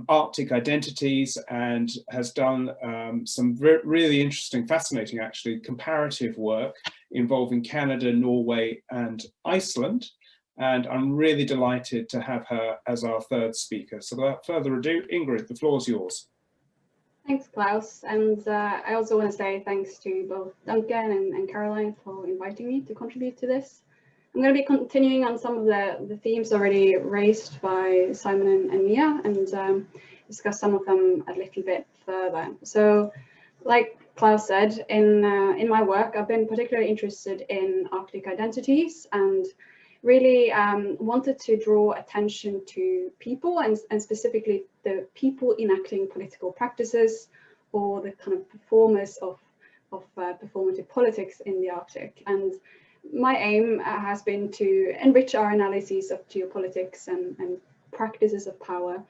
Arctic identities and has done some really interesting, fascinating, actually, comparative work involving Canada, Norway, and Iceland. And I'm really delighted to have her as our third speaker. So without further ado, Ingrid, the floor is yours. Thanks, Klaus. And I also want to say thanks to both Duncan and Caroline for inviting me to contribute to this. I'm going to be continuing on some of the themes already raised by Simon and Mia, and discuss some of them a little bit further. So, like Klaus said, in my work, I've been particularly interested in Arctic identities and really wanted to draw attention to people and specifically the people enacting political practices or the kind of performers of performative politics in the Arctic. And my aim has been to enrich our analyses of geopolitics and practices of power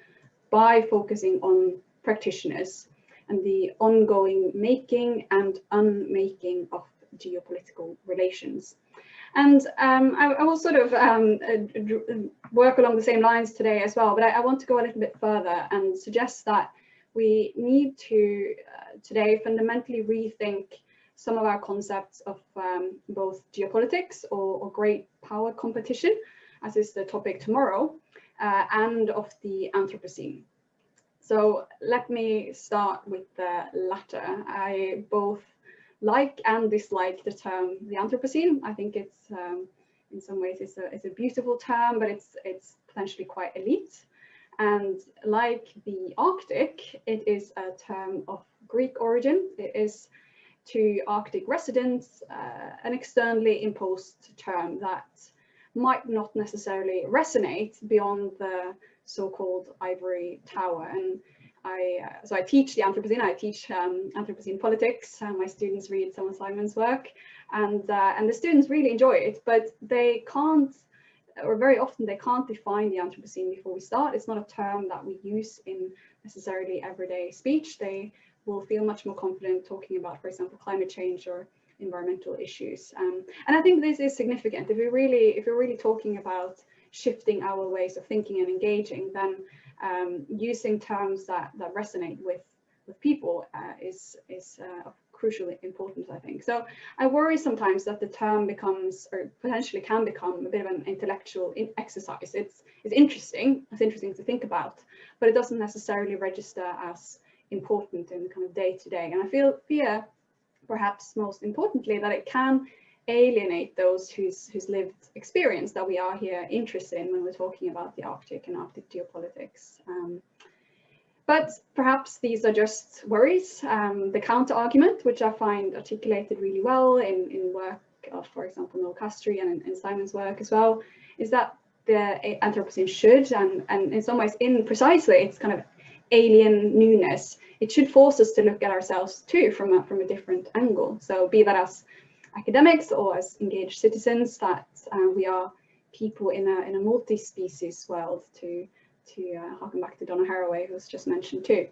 by focusing on practitioners and the ongoing making and unmaking of geopolitical relations. And I will sort of work along the same lines today as well, but I want to go a little bit further and suggest that we need to today fundamentally rethink some of our concepts of both geopolitics or great power competition, as is the topic tomorrow, and of the Anthropocene. So let me start with the latter. I both like and dislike the term the Anthropocene. I think it's in some ways it's a beautiful term, but it's potentially quite elite. And like the Arctic, it is a term of Greek origin. It is to Arctic residents an externally imposed term that might not necessarily resonate beyond the so-called ivory tower. And so I teach the Anthropocene. I teach Anthropocene politics. My students read some of Simon's work, and the students really enjoy it. But they can't, or very often they can't define the Anthropocene before we start. It's not a term that we use in necessarily everyday speech. They will feel much more confident talking about, for example, climate change or environmental issues. And I think this is significant. If we're really talking about shifting our ways of thinking and engaging, then using terms that resonate with people is of crucial importance, I think. So I worry sometimes that the term becomes, or potentially can become, a bit of an intellectual exercise. It's interesting to think about, but it doesn't necessarily register as important in the kind of day-to-day. And I fear, perhaps most importantly, that it can alienate those whose lived experience that we are here interested in when we're talking about the Arctic and Arctic geopolitics. But perhaps these are just worries. The counter-argument, which I find articulated really well in work of, for example, Noel Castry and in Simon's work as well, is that the Anthropocene should, and in some ways, in precisely its kind of alien newness, it should force us to look at ourselves too from a different angle. So be that as academics or as engaged citizens, that we are people in a multi-species world, to harken back to Donna Haraway, who was just mentioned too.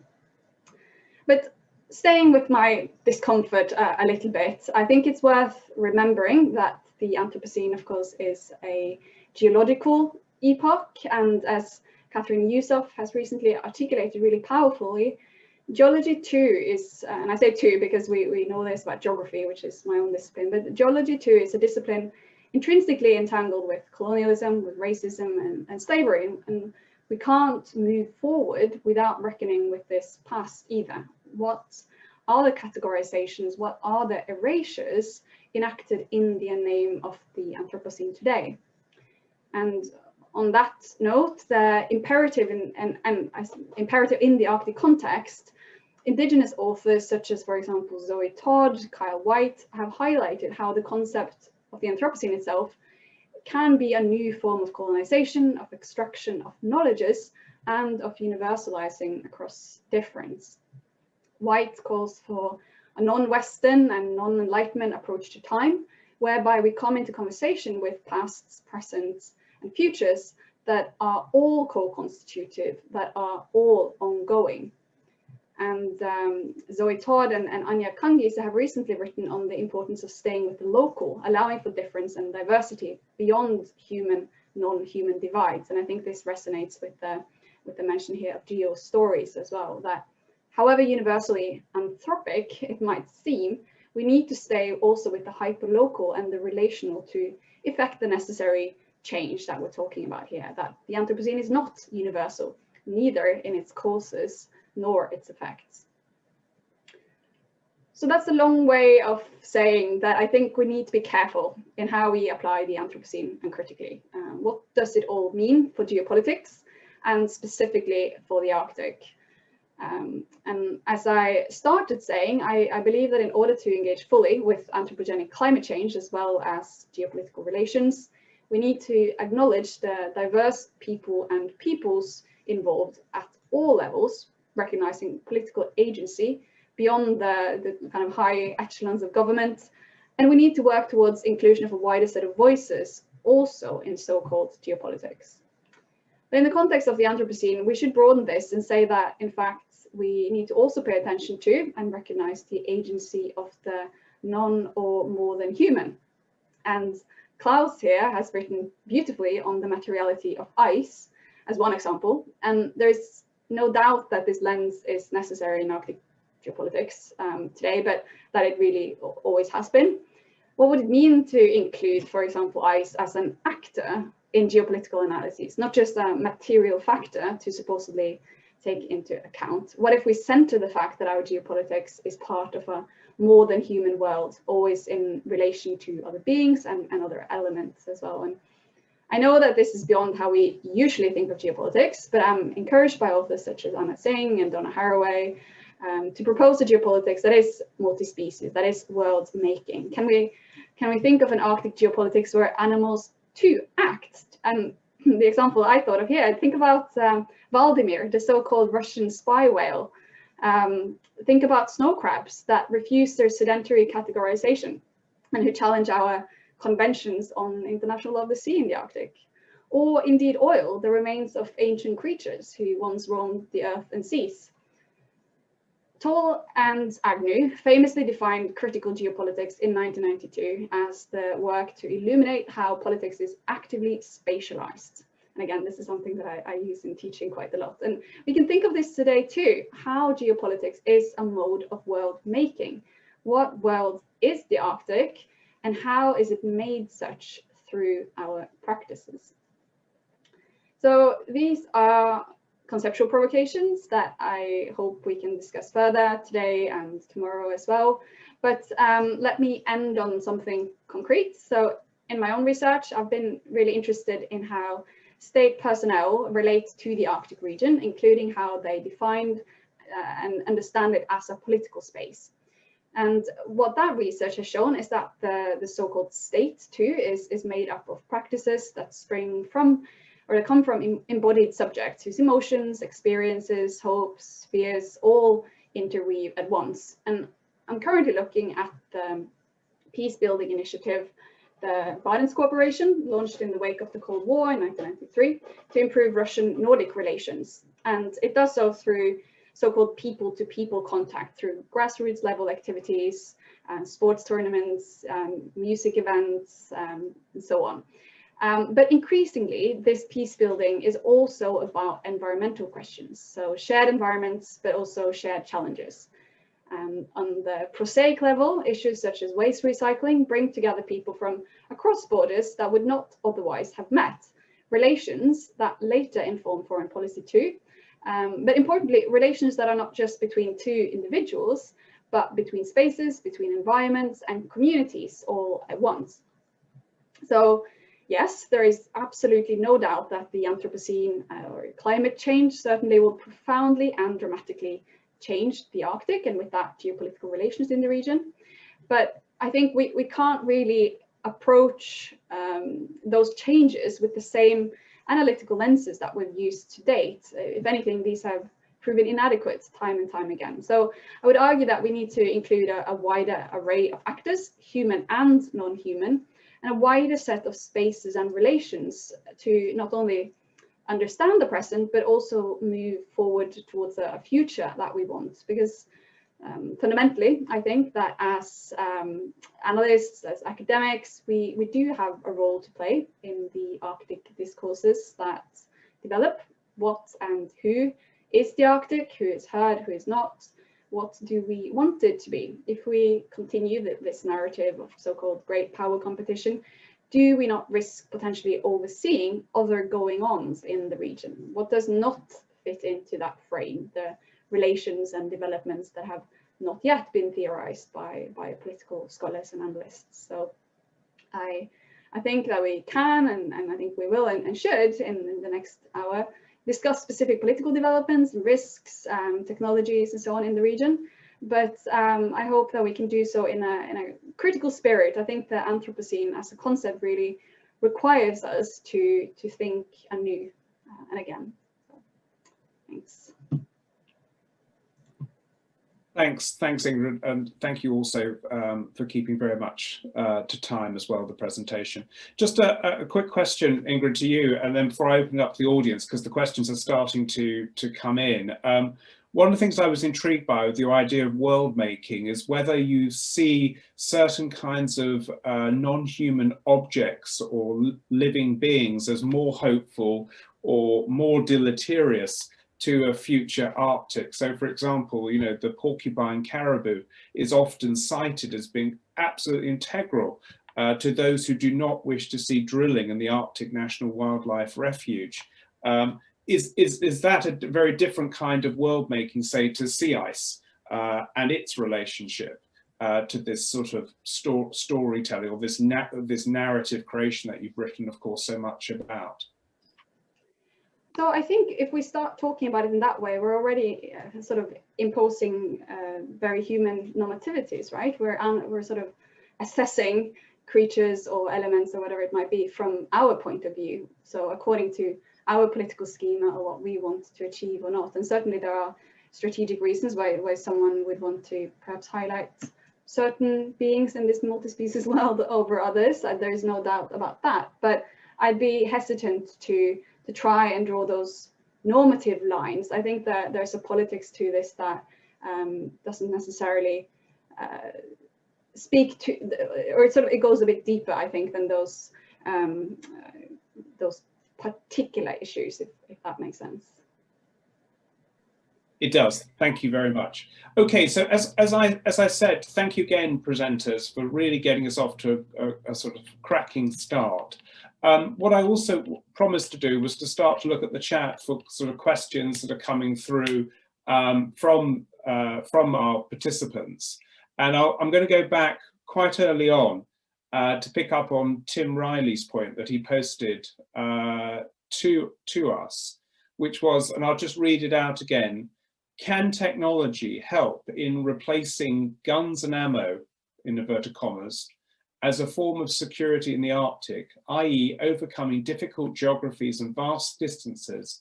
But staying with my discomfort a little bit, I think it's worth remembering that the Anthropocene, of course, is a geological epoch, and as Catherine Yusuf has recently articulated really powerfully, geology too is, and I say too because we know this about geography, which is my own discipline, but geology too is a discipline intrinsically entangled with colonialism, with racism and slavery, and we can't move forward without reckoning with this past either. What are the categorizations, what are the erasures enacted in the name of the Anthropocene today? And on that note, the imperative imperative in the Arctic context, Indigenous authors such as, for example, Zoe Todd, Kyle White, have highlighted how the concept of the Anthropocene itself can be a new form of colonization, of extraction of knowledges, and of universalizing across difference. White calls for a non-Western and non-Enlightenment approach to time, whereby we come into conversation with pasts, presents, and futures that are all co-constitutive, that are all ongoing. And Zoe Todd and Anya Kangisa have recently written on the importance of staying with the local, allowing for difference and diversity beyond human, non-human divides. And I think this resonates with the mention here of geo stories as well, that however universally anthropic it might seem, we need to stay also with the hyper-local and the relational to effect the necessary change that we're talking about here, that the Anthropocene is not universal, neither in its causes nor its effects. So that's a long way of saying that I think we need to be careful in how we apply the Anthropocene and critically. What does it all mean for geopolitics and specifically for the Arctic? And as I started saying, I believe that in order to engage fully with anthropogenic climate change as well as geopolitical relations, we need to acknowledge the diverse people and peoples involved at all levels, recognizing political agency beyond the kind of high echelons of government. And we need to work towards inclusion of a wider set of voices, also in so-called geopolitics. But in the context of the Anthropocene, we should broaden this and say that, in fact, we need to also pay attention to and recognize the agency of the non or more than human. And Klaus here has written beautifully on the materiality of ice as one example. And there's no doubt that this lens is necessary in Arctic geopolitics today, but that it really always has been. What would it mean to include, for example, ice as an actor in geopolitical analyses, not just a material factor to supposedly take into account? What if we center the fact that our geopolitics is part of a more than human world, always in relation to other beings and other elements as well? And I know that this is beyond how we usually think of geopolitics, but I'm encouraged by authors such as Anna Singh and Donna Haraway to propose a geopolitics that is multi-species, that is world-making. Can we think of an Arctic geopolitics where animals too act? And the example I thought of here, think about Vladimir, the so-called Russian spy whale. Think about snow crabs that refuse their sedentary categorization and who challenge our conventions on international law of the sea in the Arctic. Or indeed oil, the remains of ancient creatures who once roamed the earth and seas. Toll and Agnew famously defined critical geopolitics in 1992 as the work to illuminate how politics is actively spatialized. And again, this is something that I use in teaching quite a lot. And we can think of this today too, how geopolitics is a mode of world making. What world is the Arctic and how is it made such through our practices? So these are conceptual provocations that I hope we can discuss further today and tomorrow as well. But let me end on something concrete. So in my own research, I've been really interested in how state personnel relate to the Arctic region, including how they defined and understand it as a political space. And what that research has shown is that the so-called state too is made up of practices that spring from or they come from embodied subjects whose emotions, experiences, hopes, fears all interweave at once. And I'm currently looking at the peace building initiative, the Barents Cooperation, launched in the wake of the Cold War in 1993 to improve Russian-Nordic relations. And it does so through so-called people-to-people contact, through grassroots level activities, sports tournaments, music events, and so on. But increasingly, this peace building is also about environmental questions. So shared environments, but also shared challenges. On the prosaic level, issues such as waste recycling bring together people from across borders that would not otherwise have met. Relations that later inform foreign policy too. But importantly, relations that are not just between two individuals, but between spaces, between environments and communities all at once. So yes, there is absolutely no doubt that the Anthropocene or climate change certainly will profoundly and dramatically change the Arctic and with that geopolitical relations in the region. But I think we can't really approach those changes with the same analytical lenses that we've used to date. If anything, these have proven inadequate time and time again. So I would argue that we need to include a wider array of actors, human and non-human, and a wider set of spaces and relations to not only understand the present, but also move forward towards a future that we want. Because fundamentally, I think that as analysts, as academics, we do have a role to play in the Arctic discourses that develop what and who is the Arctic, who is heard, who is not. What do we want it to be? If we continue this narrative of so-called great power competition, do we not risk potentially overseeing other going-ons in the region? What does not fit into that frame, the relations and developments that have not yet been theorized by political scholars and analysts? So I think that we can, and I think we will and should in the next hour, discuss specific political developments, risks, technologies, and so on in the region. But I hope that we can do so in a critical spirit. I think the Anthropocene as a concept really requires us to think anew and again. So, thanks. Thanks, Ingrid, and thank you also for keeping very much to time as well, the presentation. Just a quick question, Ingrid, to you, and then before I open up the audience, because the questions are starting to come in. One of the things I was intrigued by with your idea of world making is whether you see certain kinds of non-human objects or living beings as more hopeful or more deleterious to a future Arctic. So for example, you know, the porcupine caribou is often cited as being absolutely integral to those who do not wish to see drilling in the Arctic National Wildlife Refuge. Is that a very different kind of world making, say, to sea ice and its relationship to this sort of storytelling, or this narrative creation that you've written, of course, so much about? So I think if we start talking about it in that way, we're already sort of imposing very human normativities, right? We're sort of assessing creatures or elements or whatever it might be from our point of view. So according to our political schema or what we want to achieve or not. And certainly there are strategic reasons why someone would want to perhaps highlight certain beings in this multi-species world over others. There is no doubt about that. But I'd be hesitant to try and draw those normative lines. I think that there's a politics to this that doesn't necessarily speak to, or it goes a bit deeper, I think, than those particular issues, if that makes sense. It does. Thank you very much. Okay, so as I said, thank you again, presenters, for really getting us off to a sort of cracking start. What I also promised to do was to start to look at the chat for sort of questions that are coming through from our participants. And I'm going to go back quite early on to pick up on Tim Riley's point that he posted to us, which was, and I'll just read it out again: can technology help in replacing guns and ammo, in inverted commas, as a form of security in the Arctic, i.e. overcoming difficult geographies and vast distances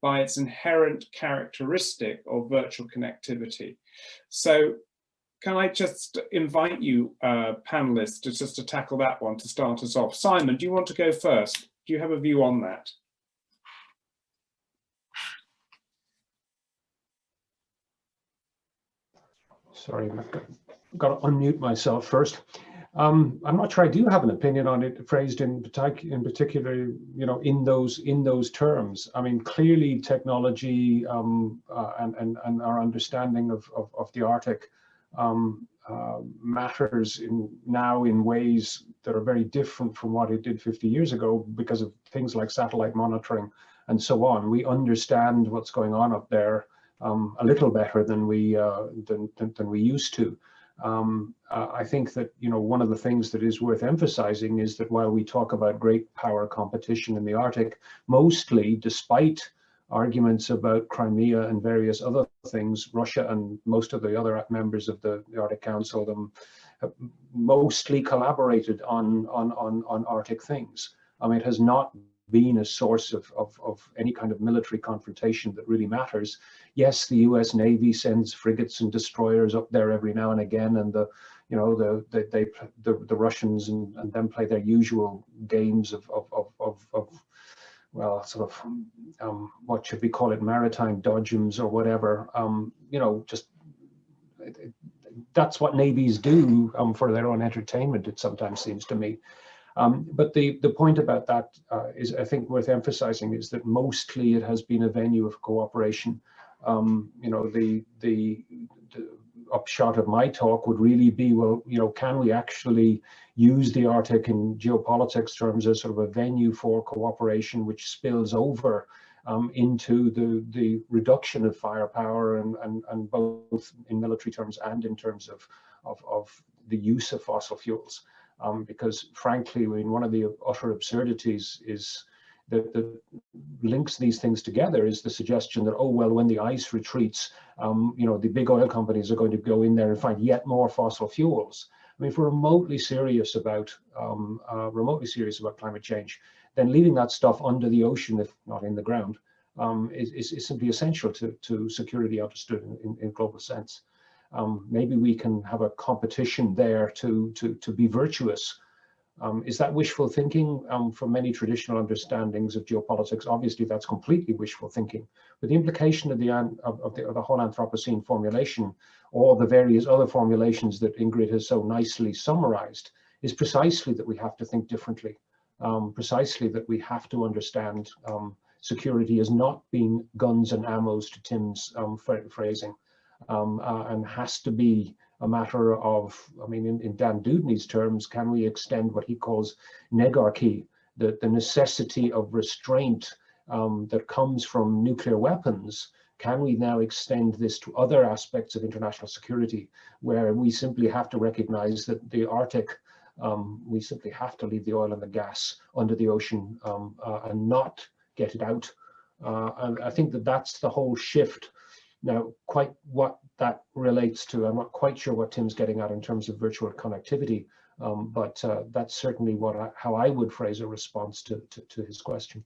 by its inherent characteristic of virtual connectivity? So can I just invite you, panelists, to tackle that one to start us off? Simon, do you want to go first? Do you have a view on that? Sorry, I've got to unmute myself first. I'm not sure I do have an opinion on it phrased in particular, you know, in those terms. I mean, clearly technology and our understanding of the Arctic matters now in ways that are very different from what it did 50 years ago because of things like satellite monitoring and so on. We understand what's going on up there a little better than we used to. I think that, you know, one of the things that is worth emphasizing is that while we talk about great power competition in the Arctic, mostly, despite arguments about Crimea and various other things, Russia and most of the other members of the Arctic Council have mostly collaborated on Arctic things. I mean, it has not been a source of any kind of military confrontation that really matters. Yes, the US Navy sends frigates and destroyers up there every now and again, and the Russians and them play their usual games of well, sort of what should we call it, maritime dodgems or whatever. You know, just that's what navies do for their own entertainment, it sometimes seems to me. But the point about that is, I think, worth emphasizing is that mostly it has been a venue of cooperation. You know, the upshot of my talk would really be, well, you know, can we actually use the Arctic in geopolitics terms as sort of a venue for cooperation which spills over into the reduction of firepower and both in military terms and in terms of the use of fossil fuels? Because frankly, I mean, one of the utter absurdities is that links these things together is the suggestion that, oh, well, when the ice retreats, you know, the big oil companies are going to go in there and find yet more fossil fuels. I mean, if we're remotely serious about climate change, then leaving that stuff under the ocean, if not in the ground, is simply essential to security understood in global sense. Maybe we can have a competition there to be virtuous. Is that wishful thinking? From many traditional understandings of geopolitics, obviously that's completely wishful thinking. But the implication of the whole Anthropocene formulation, or the various other formulations that Ingrid has so nicely summarized, is precisely that we have to think differently. Precisely that we have to understand security as not being guns and ammos, to Tim's phrasing, and has to be a matter of, I mean, in Dan Dewdney's terms, can we extend what he calls negarchy, the necessity of restraint that comes from nuclear weapons? Can we now extend this to other aspects of international security, where we simply have to recognize that the Arctic, we simply have to leave the oil and the gas under the ocean and not get it out? And I think that that's the whole shift. Now, quite what that relates to, I'm not quite sure what Tim's getting at in terms of virtual connectivity, but that's certainly how I would phrase a response to his question.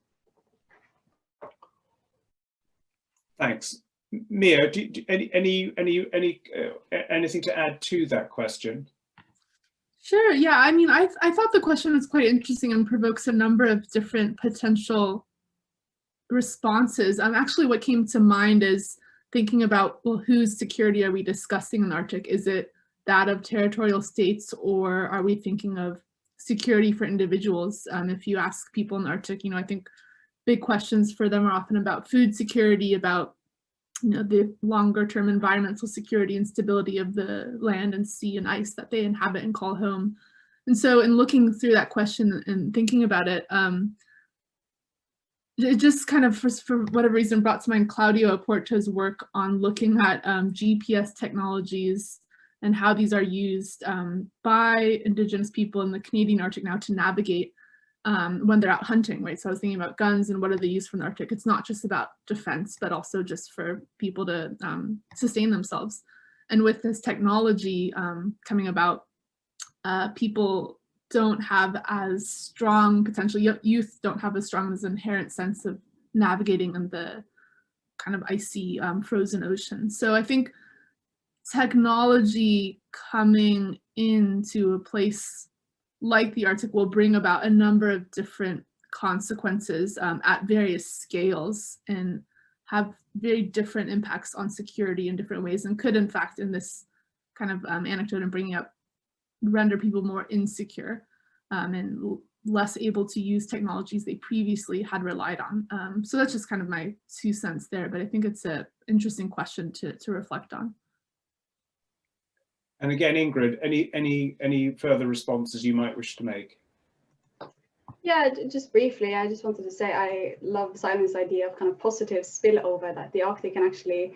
Thanks. Mia, anything to add to that question? Sure. Yeah. I mean, I thought the question was quite interesting and provokes a number of different potential responses. Actually, what came to mind is thinking about, well, whose security are we discussing in the Arctic? Is it that of territorial states, or are we thinking of security for individuals? If you ask people in the Arctic, I think big questions for them are often about food security, about the longer term environmental security and stability of the land and sea and ice that they inhabit and call home. And so in looking through that question and thinking about it, it just kind of, for whatever reason, brought to mind Claudio Oporto's work on looking at GPS technologies and how these are used by Indigenous people in the Canadian Arctic now to navigate when they're out hunting, right? So I was thinking about guns and what are they used for in the Arctic. It's not just about defense, but also just for people to sustain themselves. And with this technology coming about, people don't have as strong, potentially youth don't have as strong as inherent sense of navigating in the kind of icy frozen ocean. So I think technology coming into a place like the Arctic will bring about a number of different consequences at various scales and have very different impacts on security in different ways, and could in fact, in this kind of anecdote and bringing up, render people more insecure and less able to use technologies they previously had relied on. So that's just kind of my 2 cents there, but I think it's an interesting question to reflect on. And again, Ingrid, any further responses you might wish to make? Yeah, just briefly, I just wanted to say I love Simon's idea of kind of positive spillover, that the Arctic can actually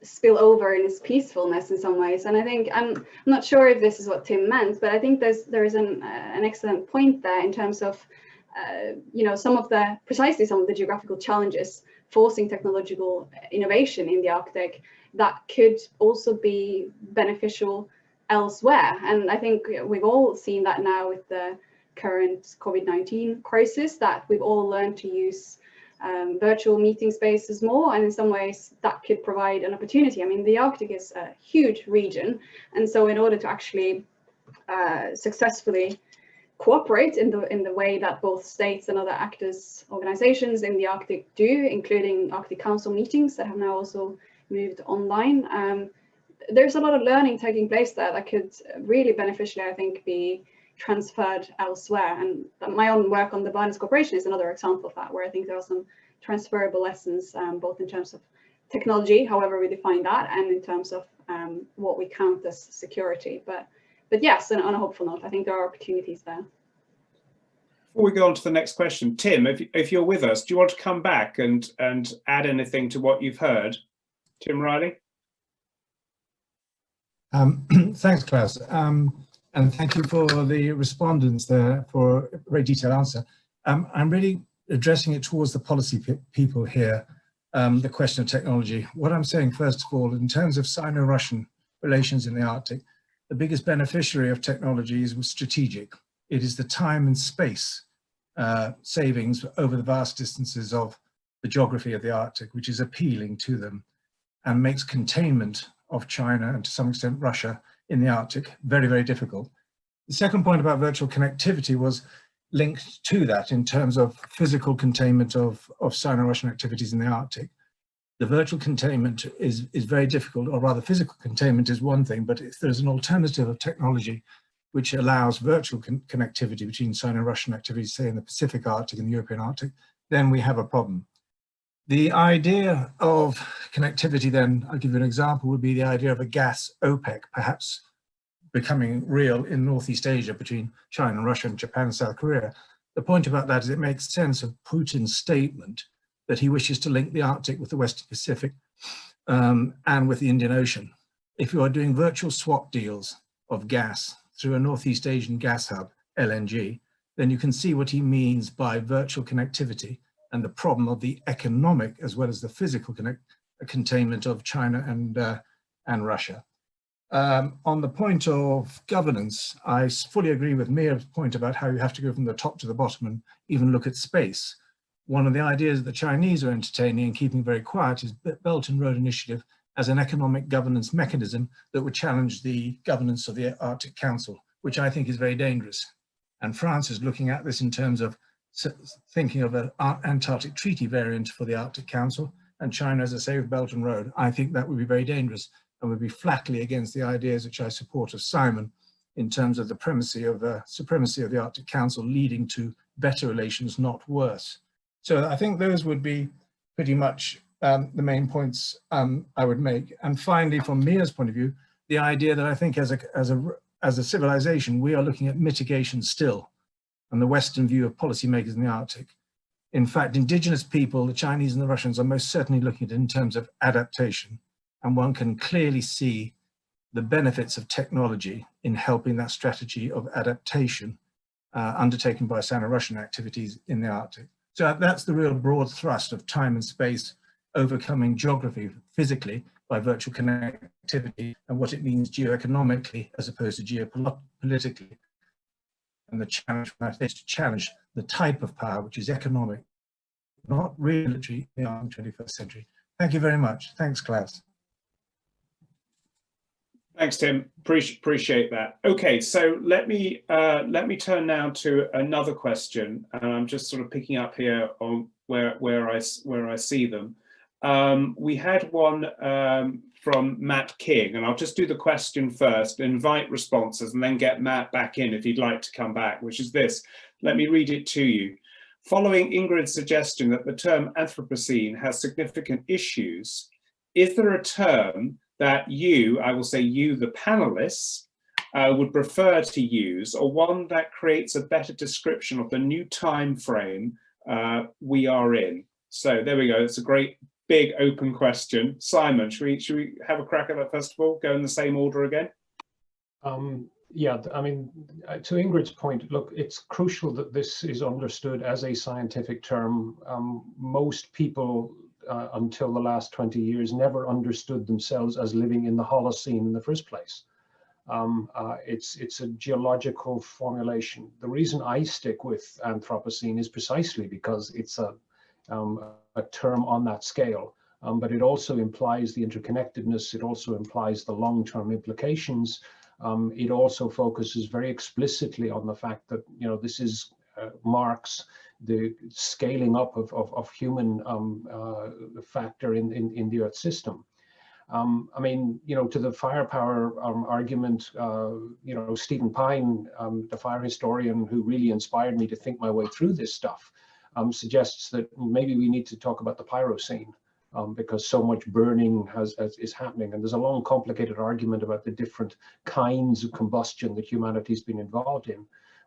spill over in its peacefulness in some ways. And I think, I'm not sure if this is what Tim meant, but I think there is an excellent point there in terms of, some of the geographical challenges forcing technological innovation in the Arctic that could also be beneficial elsewhere. And I think we've all seen that now with the current COVID-19 crisis, that we've all learned to use virtual meeting spaces more, and in some ways that could provide an opportunity. I mean, the Arctic is a huge region, and so in order to actually successfully cooperate in the way that both states and other actors, organizations in the Arctic do, including Arctic Council meetings that have now also moved online, there's a lot of learning taking place there that could really beneficially, I think, be transferred elsewhere. And my own work on the Blindness Corporation is another example of that, where I think there are some transferable lessons, both in terms of technology, however we define that, and in terms of what we count as security. But yes, and on a hopeful note, I think there are opportunities there. Before we go on to the next question, Tim, if you're with us, do you want to come back and add anything to what you've heard? Tim Riley? Thanks, Klaus. And thank you for the respondents there for a very detailed answer. I'm really addressing it towards the policy people here, the question of technology. What I'm saying, first of all, in terms of Sino-Russian relations in the Arctic, the biggest beneficiary of technology is strategic. It is the time and space savings over the vast distances of the geography of the Arctic, which is appealing to them and makes containment of China and to some extent Russia in the Arctic very, very difficult. The second point about virtual connectivity was linked to that in terms of physical containment of Sino-Russian activities in the Arctic. The virtual containment is very difficult, or rather physical containment is one thing, but if there's an alternative of technology which allows virtual connectivity between Sino-Russian activities, say in the Pacific Arctic and the European Arctic, then we have a problem. The idea of connectivity then, I'll give you an example, would be the idea of a gas OPEC, perhaps becoming real in Northeast Asia between China and Russia and Japan and South Korea. The point about that is it makes sense of Putin's statement that he wishes to link the Arctic with the Western Pacific and with the Indian Ocean. If you are doing virtual swap deals of gas through a Northeast Asian gas hub, LNG, then you can see what he means by virtual connectivity and the problem of the economic as well as the physical containment of China and Russia. On the point of governance, I fully agree with Mia's point about how you have to go from the top to the bottom and even look at space. One of the ideas that the Chinese are entertaining and keeping very quiet is Belt and Road Initiative as an economic governance mechanism that would challenge the governance of the Arctic Council, which I think is very dangerous. And France is looking at this in terms of thinking of an Antarctic Treaty variant for the Arctic Council, and China, as I say, with Belt and Road. I think that would be very dangerous and would be flatly against the ideas which I support of Simon in terms of the supremacy of the Arctic Council leading to better relations, not worse. So I think those would be pretty much the main points I would make. And finally, from Mia's point of view, the idea that I think as a civilization, we are looking at mitigation still, and the Western view of policymakers in the Arctic. In fact, indigenous people, the Chinese and the Russians, are most certainly looking at it in terms of adaptation. And one can clearly see the benefits of technology in helping that strategy of adaptation undertaken by Sino-Russian activities in the Arctic. So that's the real broad thrust of time and space, overcoming geography physically by virtual connectivity, and what it means geoeconomically as opposed to geopolitically. And the challenge from that is to challenge the type of power, which is economic, not really military in the 21st century. Thank you very much. Thanks, Klaus. Thanks, Tim. Appreciate that. Okay, so let me turn now to another question, and I'm just sort of picking up here on where I see them. We had one from Matt King, and I'll just do the question first, invite responses, and then get Matt back in if he'd like to come back, which is this. Let me read it to you. Following Ingrid's suggestion that the term Anthropocene has significant issues, is there a term that you, I will say you, the panelists, would prefer to use, or one that creates a better description of the new time frame we are in? So there we go. It's a great big open question. Simon, should we have a crack at that first of all? Go in the same order again? Yeah, I mean, to Ingrid's point, look, it's crucial that this is understood as a scientific term. Most people until the last 20 years never understood themselves as living in the Holocene in the first place. It's a geological formulation. The reason I stick with Anthropocene is precisely because it's a term on that scale, but it also implies the interconnectedness. It also implies the long-term implications. It also focuses very explicitly on the fact that, you know, this is marks the scaling up of human factor in the Earth system. I mean, you know, to the firepower argument, you know, Stephen Pine, the fire historian who really inspired me to think my way through this stuff, suggests that maybe we need to talk about the pyrocene because so much burning is happening. And there's a long, complicated argument about the different kinds of combustion that humanity's been involved in.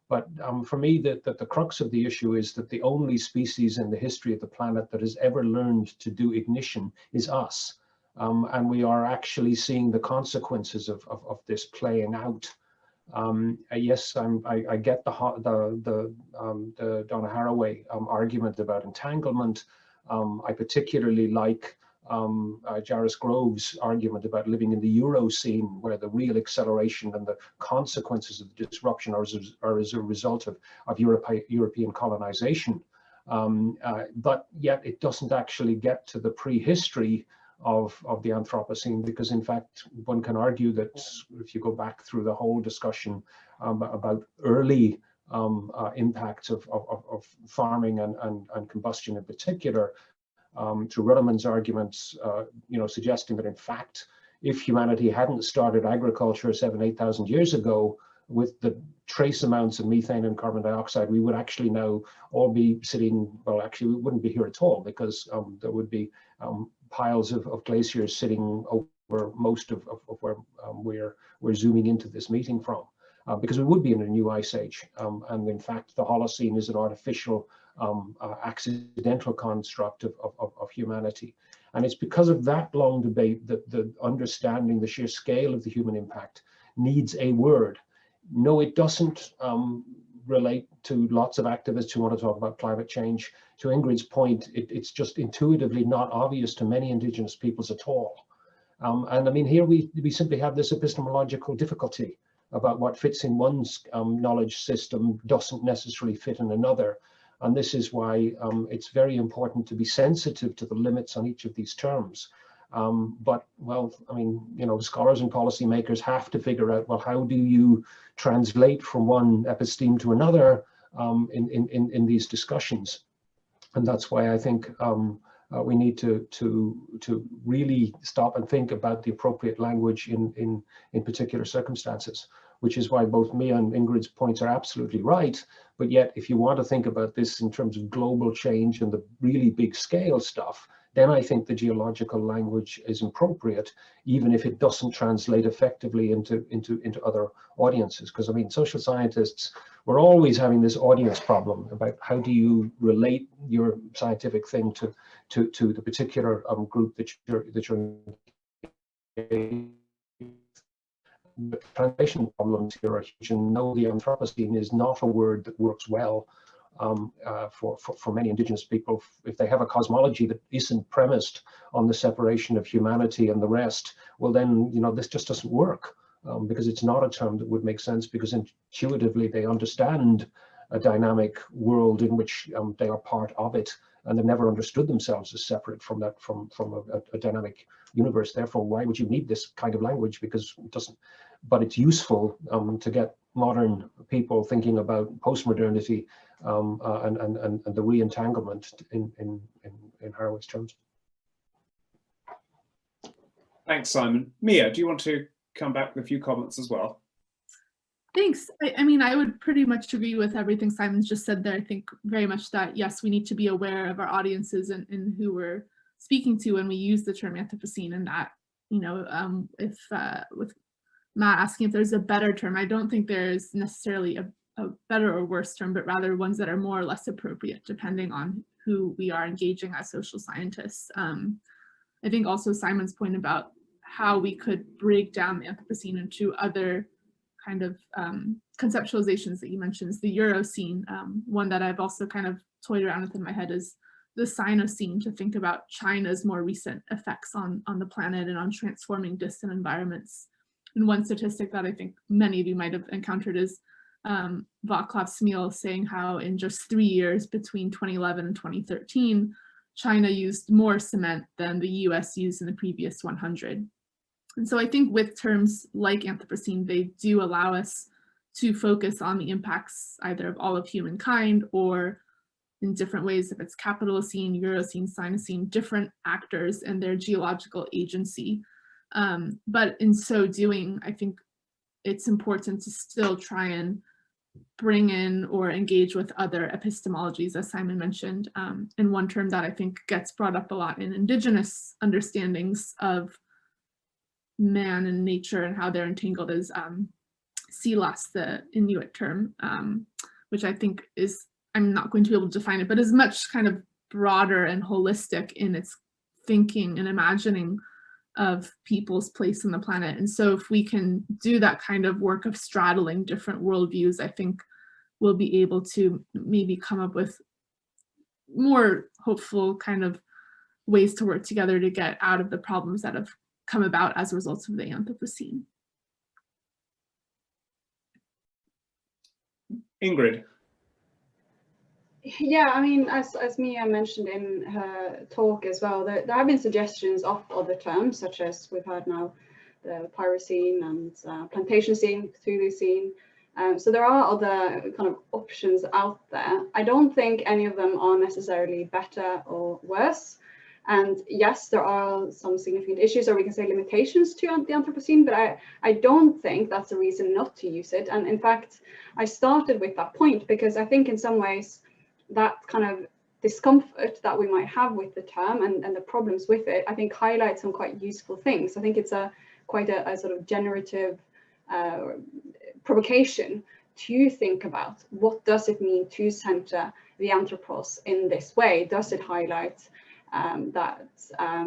But for me, the crux of the issue is that the only species in the history of the planet that has ever learned to do ignition is us. And we are actually seeing the consequences of this playing out. Yes, I get the Donna Haraway argument about entanglement. I particularly like Jarvis Grove's argument about living in the Eurocene, where the real acceleration and the consequences of the disruption are as a result of European colonization. But yet it doesn't actually get to the prehistory of the Anthropocene, because in fact one can argue that if you go back through the whole discussion about early impacts of farming and combustion in particular, to Ruddleman's arguments, suggesting that in fact, if humanity hadn't started agriculture 7,000–8,000 years ago, with the trace amounts of methane and carbon dioxide, we would actually now all be sitting, well, actually we wouldn't be here at all, because there would be piles of glaciers sitting over most of where we're zooming into this meeting from, because we would be in a new ice age. And in fact, the Holocene is an artificial, accidental construct of humanity. And it's because of that long debate that the understanding the sheer scale of the human impact needs a word. No, it doesn't relate to lots of activists who want to talk about climate change. To Ingrid's point, it's just intuitively not obvious to many Indigenous peoples at all. And I mean, here we simply have this epistemological difficulty about what fits in one's knowledge system doesn't necessarily fit in another. And this is why it's very important to be sensitive to the limits on each of these terms. But, well, I mean, scholars and policymakers have to figure out, well, how do you translate from one episteme to another in these discussions? And that's why I think we need to really stop and think about the appropriate language in particular circumstances, which is why both Mia and Ingrid's points are absolutely right. But yet, if you want to think about this in terms of global change and the really big scale stuff, then I think the geological language is appropriate, even if it doesn't translate effectively into other audiences. Because I mean, social scientists, we're always having this audience problem about how do you relate your scientific thing to the particular group that you're the translation problems here are huge, and no, the Anthropocene is not a word that works well for many Indigenous people. If they have a cosmology that isn't premised on the separation of humanity and the rest, well then, this just doesn't work, because it's not a term that would make sense, because intuitively they understand a dynamic world in which they are part of it, and they've never understood themselves as separate from that, from a dynamic universe. Therefore, why would you need this kind of language? Because it doesn't, but it's useful to get modern people thinking about postmodernity and the re-entanglement in Haraway's terms. Thanks, Simon. Mia, do you want to come back with a few comments as well? Thanks. I mean, I would pretty much agree with everything Simon's just said there. I think very much that, yes, we need to be aware of our audiences and who we're speaking to when we use the term Anthropocene, and that, if with Matt asking if there's a better term, I don't think there's necessarily a better or worse term, but rather ones that are more or less appropriate depending on who we are engaging as social scientists. I think also Simon's point about how we could break down the Anthropocene into other kind of conceptualizations that you mentioned is the Eurocene. One that I've also kind of toyed around with in my head is the Sinocene, to think about China's more recent effects on the planet and on transforming distant environments. And one statistic that I think many of you might have encountered is Václav Smil saying how in just 3 years between 2011 and 2013, China used more cement than the US used in the previous 100. And so I think with terms like Anthropocene, they do allow us to focus on the impacts either of all of humankind or in different ways, if it's Capitalocene, Eurocene, Sinocene, different actors and their geological agency. But in so doing, I think it's important to still try and bring in or engage with other epistemologies, as Simon mentioned. And one term that I think gets brought up a lot in Indigenous understandings of man and nature and how they're entangled is Silas, the Inuit term, which I think is, I'm not going to be able to define it, but is much kind of broader and holistic in its thinking and imagining of people's place on the planet. And so if we can do that kind of work of straddling different worldviews, I think we'll be able to maybe come up with more hopeful kind of ways to work together to get out of the problems that have come about as a result of the Anthropocene. Ingrid. Yeah, I mean, as Mia mentioned in her talk as well, there have been suggestions of other terms, such as we've heard now, the pyrocene and plantation scene, Cthulhu scene. So there are other kind of options out there. I don't think any of them are necessarily better or worse. And yes, there are some significant issues, or we can say limitations to the Anthropocene, but I don't think that's a reason not to use it. And in fact, I started with that point because I think in some ways that kind of discomfort that we might have with the term and the problems with it, I think highlights some quite useful things. I think it's quite a sort of generative provocation to think about what does it mean to center the anthropos in this way. Does it highlight that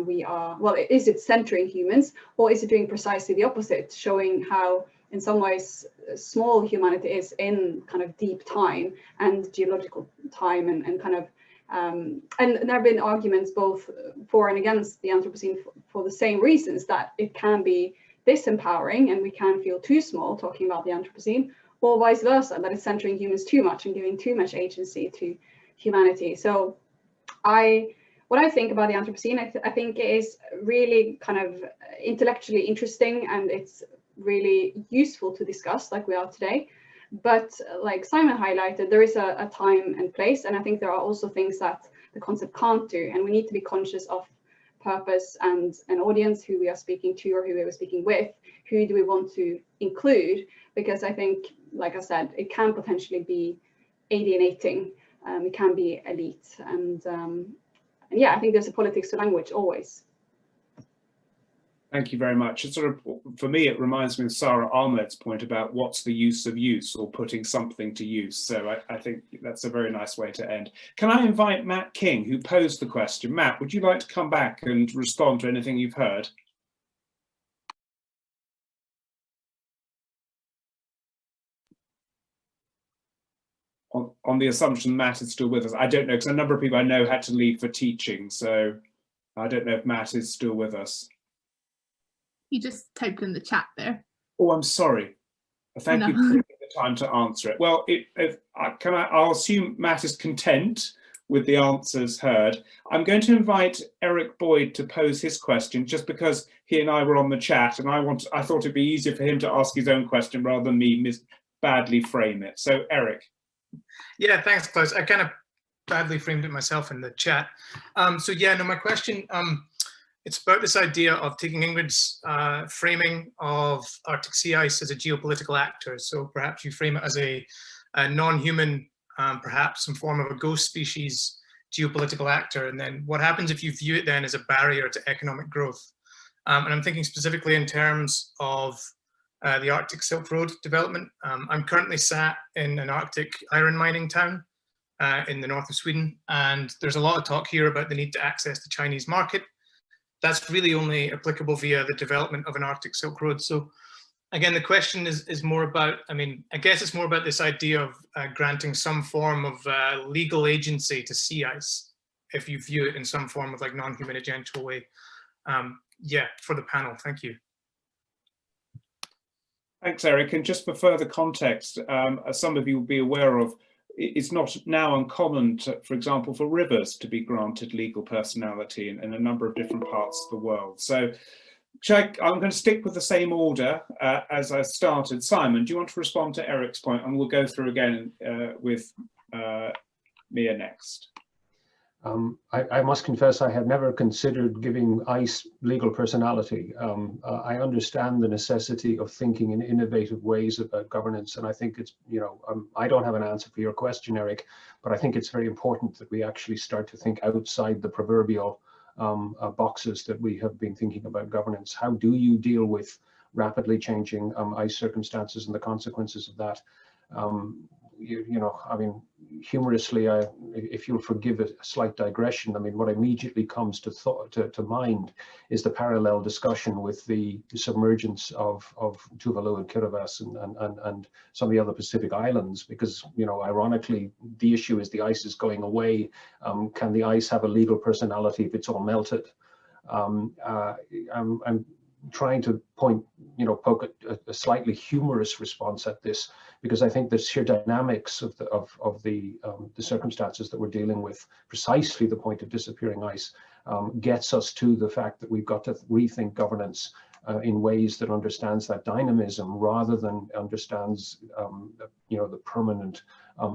we are, well, is it centering humans, or is it doing precisely the opposite, showing how in some ways small humanity is in kind of deep time and geological time and kind of and there have been arguments both for and against the Anthropocene for the same reasons, that it can be disempowering and we can feel too small talking about the Anthropocene, or vice versa, that it's centering humans too much and giving too much agency to humanity. So what I think about the Anthropocene, I think it is really kind of intellectually interesting, and it's really useful to discuss like we are today. But like Simon highlighted, there is a time and place, and I think there are also things that the concept can't do, and we need to be conscious of purpose and an audience, who we are speaking to or who we are speaking with, who do we want to include, because I think, like I said, it can potentially be alienating, it can be elite, and yeah, I think there's a politics to language always. Thank you very much. It's sort of, for me, it reminds me of Sarah Ahmed's point about what's the use of use, or putting something to use. So I think that's a very nice way to end. Can I invite Matt King, who posed the question? Matt, would you like to come back and respond to anything you've heard? On the assumption Matt is still with us. I don't know, because a number of people I know had to leave for teaching. So I don't know if Matt is still with us. He just typed in the chat there. Oh, I'm sorry. Thank you for taking the time to answer it. Well, I'll assume Matt is content with the answers heard. I'm going to invite Eric Boyd to pose his question, just because he and I were on the chat, and I thought it'd be easier for him to ask his own question rather than me badly frame it. So, Eric. Yeah, thanks, Klaus. I kind of badly framed it myself in the chat. So yeah, no, my question, it's about this idea of taking Ingrid's framing of Arctic sea ice as a geopolitical actor. So perhaps you frame it as a non-human, perhaps some form of a ghost species geopolitical actor. And then what happens if you view it then as a barrier to economic growth? And I'm thinking specifically in terms of the Arctic Silk Road development. I'm currently sat in an Arctic iron mining town in the north of Sweden. And there's a lot of talk here about the need to access the Chinese market. That's really only applicable via the development of an Arctic Silk Road. So again, the question is more about, I guess it's more about this idea of granting some form of legal agency to sea ice, if you view it in some form of like non-human agential way. Yeah, for the panel, thank you. Thanks, Eric. And just for further context, as some of you will be aware of, it's not now uncommon, for example, for rivers to be granted legal personality in a number of different parts of the world. So I'm going to stick with the same order as I started. Simon, do you want to respond to Eric's point? And we'll go through again with Mia next. I must confess I had never considered giving ICE legal personality. I understand the necessity of thinking in innovative ways about governance, and I think it's, I don't have an answer for your question, Eric, but I think it's very important that we actually start to think outside the proverbial boxes that we have been thinking about governance. How do you deal with rapidly changing ICE circumstances and the consequences of that? humorously, if you'll forgive a slight digression, I mean, what immediately comes to mind is the parallel discussion with the submergence of Tuvalu and Kiribati and some of the other Pacific islands, because, you know, ironically, the issue is the ice is going away. Can the ice have a legal personality if it's all melted? I'm trying to poke a slightly humorous response at this, because I think the sheer dynamics of the circumstances that we're dealing with, precisely the point of disappearing ice, gets us to the fact that we've got to rethink governance in ways that understands that dynamism rather than understands the permanent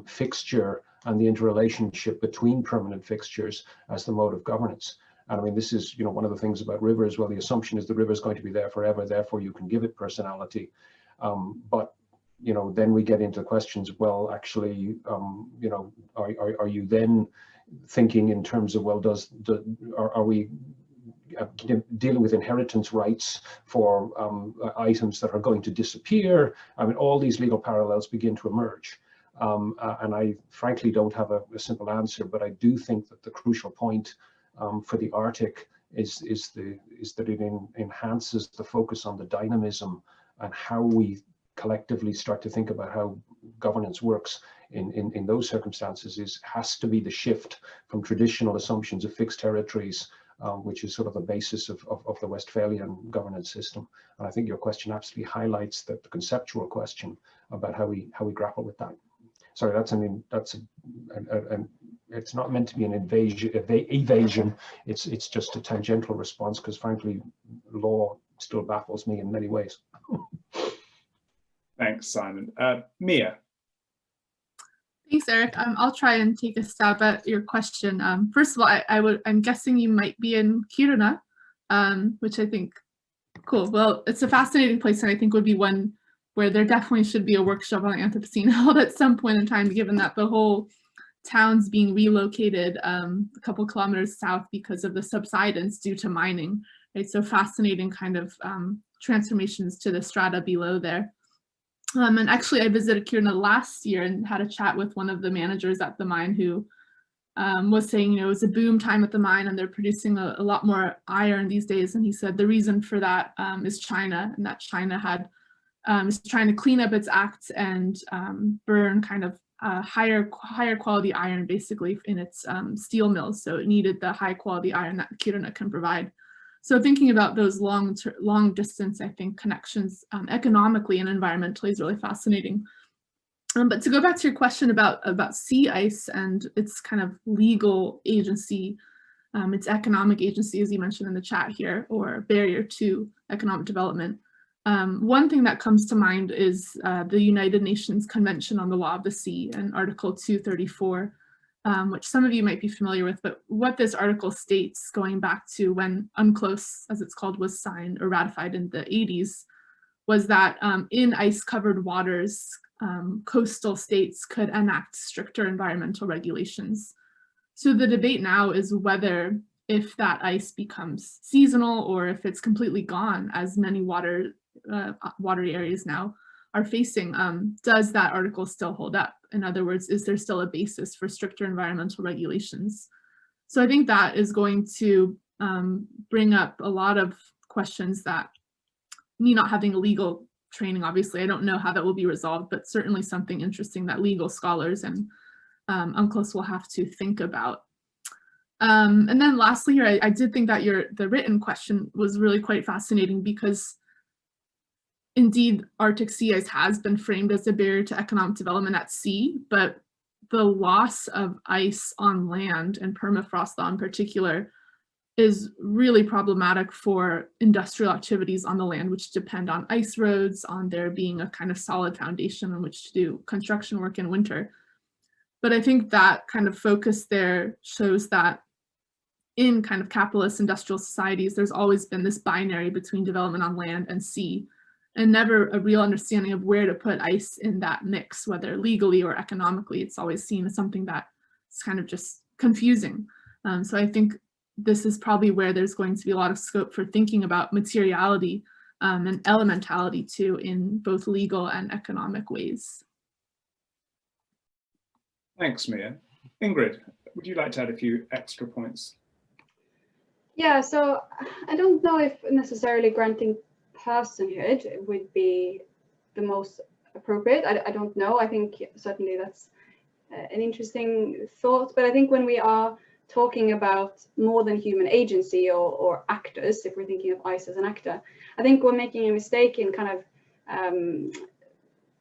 fixture and the interrelationship between permanent fixtures as the mode of governance. And I mean, this is, you know, one of the things about rivers. Well, the assumption is the river is going to be there forever, therefore you can give it personality. But, you know, then we get into questions, well, actually, you know, are you then thinking in terms of, well, are we dealing with inheritance rights for items that are going to disappear? I mean, all these legal parallels begin to emerge. And I frankly don't have a simple answer, but I do think that the crucial point for the Arctic is that it enhances the focus on the dynamism and how we collectively start to think about how governance works in those circumstances has to be the shift from traditional assumptions of fixed territories, which is sort of the basis of the Westphalian governance system. And I think your question absolutely highlights the conceptual question about how we grapple with that. Sorry, it's not meant to be an evasion. It's just a tangential response, because frankly, law still baffles me in many ways. Thanks, Simon. Mia. Thanks, Eric. I'll try and take a stab at your question. First of all, I'm guessing you might be in Kiruna, which I think, cool. Well, it's a fascinating place, and I think would be one where there definitely should be a workshop on Anthropocene held at some point in time, given that the whole town's being relocated a couple kilometers south because of the subsidence due to mining, right? So fascinating kind of transformations to the strata below there. And actually, I visited Kiruna last year and had a chat with one of the managers at the mine who was saying, you know, it was a boom time at the mine and they're producing a lot more iron these days. And he said the reason for that is China, and that China had is trying to clean up its acts and burn kind of higher quality iron basically in its steel mills. So it needed the high quality iron that Kiruna can provide. So thinking about those long distance, I think, connections economically and environmentally is really fascinating. But to go back to your question about sea ice and its kind of legal agency, its economic agency, as you mentioned in the chat here, or barrier to economic development. One thing that comes to mind is the United Nations Convention on the Law of the Sea and Article 234, which some of you might be familiar with, but what this article states, going back to when UNCLOS, as it's called, was signed or ratified in the 80s, was that in ice-covered waters, coastal states could enact stricter environmental regulations. So the debate now is whether, if that ice becomes seasonal or if it's completely gone, as many watery areas now are facing, does that article still hold up? In other words, is there still a basis for stricter environmental regulations? So I think that is going to bring up a lot of questions that, me not having a legal training, obviously, I don't know how that will be resolved, but certainly something interesting that legal scholars and UNCLOS will have to think about. And then lastly here, I did think that the written question was really quite fascinating, because indeed, Arctic sea ice has been framed as a barrier to economic development at sea, but the loss of ice on land, and permafrost thaw in particular, is really problematic for industrial activities on the land, which depend on ice roads, on there being a kind of solid foundation on which to do construction work in winter. But I think that kind of focus there shows that in kind of capitalist industrial societies, there's always been this binary between development on land and sea, and never a real understanding of where to put ice in that mix, whether legally or economically. It's always seen as something that's kind of just confusing. So I think this is probably where there's going to be a lot of scope for thinking about materiality and elementality too, in both legal and economic ways. Thanks, Mia. Ingrid, would you like to add a few extra points? Yeah, so I don't know if necessarily granting personhood would be the most appropriate. I don't know. I think certainly that's an interesting thought, but I think when we are talking about more than human agency or actors, if we're thinking of ICE as an actor, I think we're making a mistake in kind of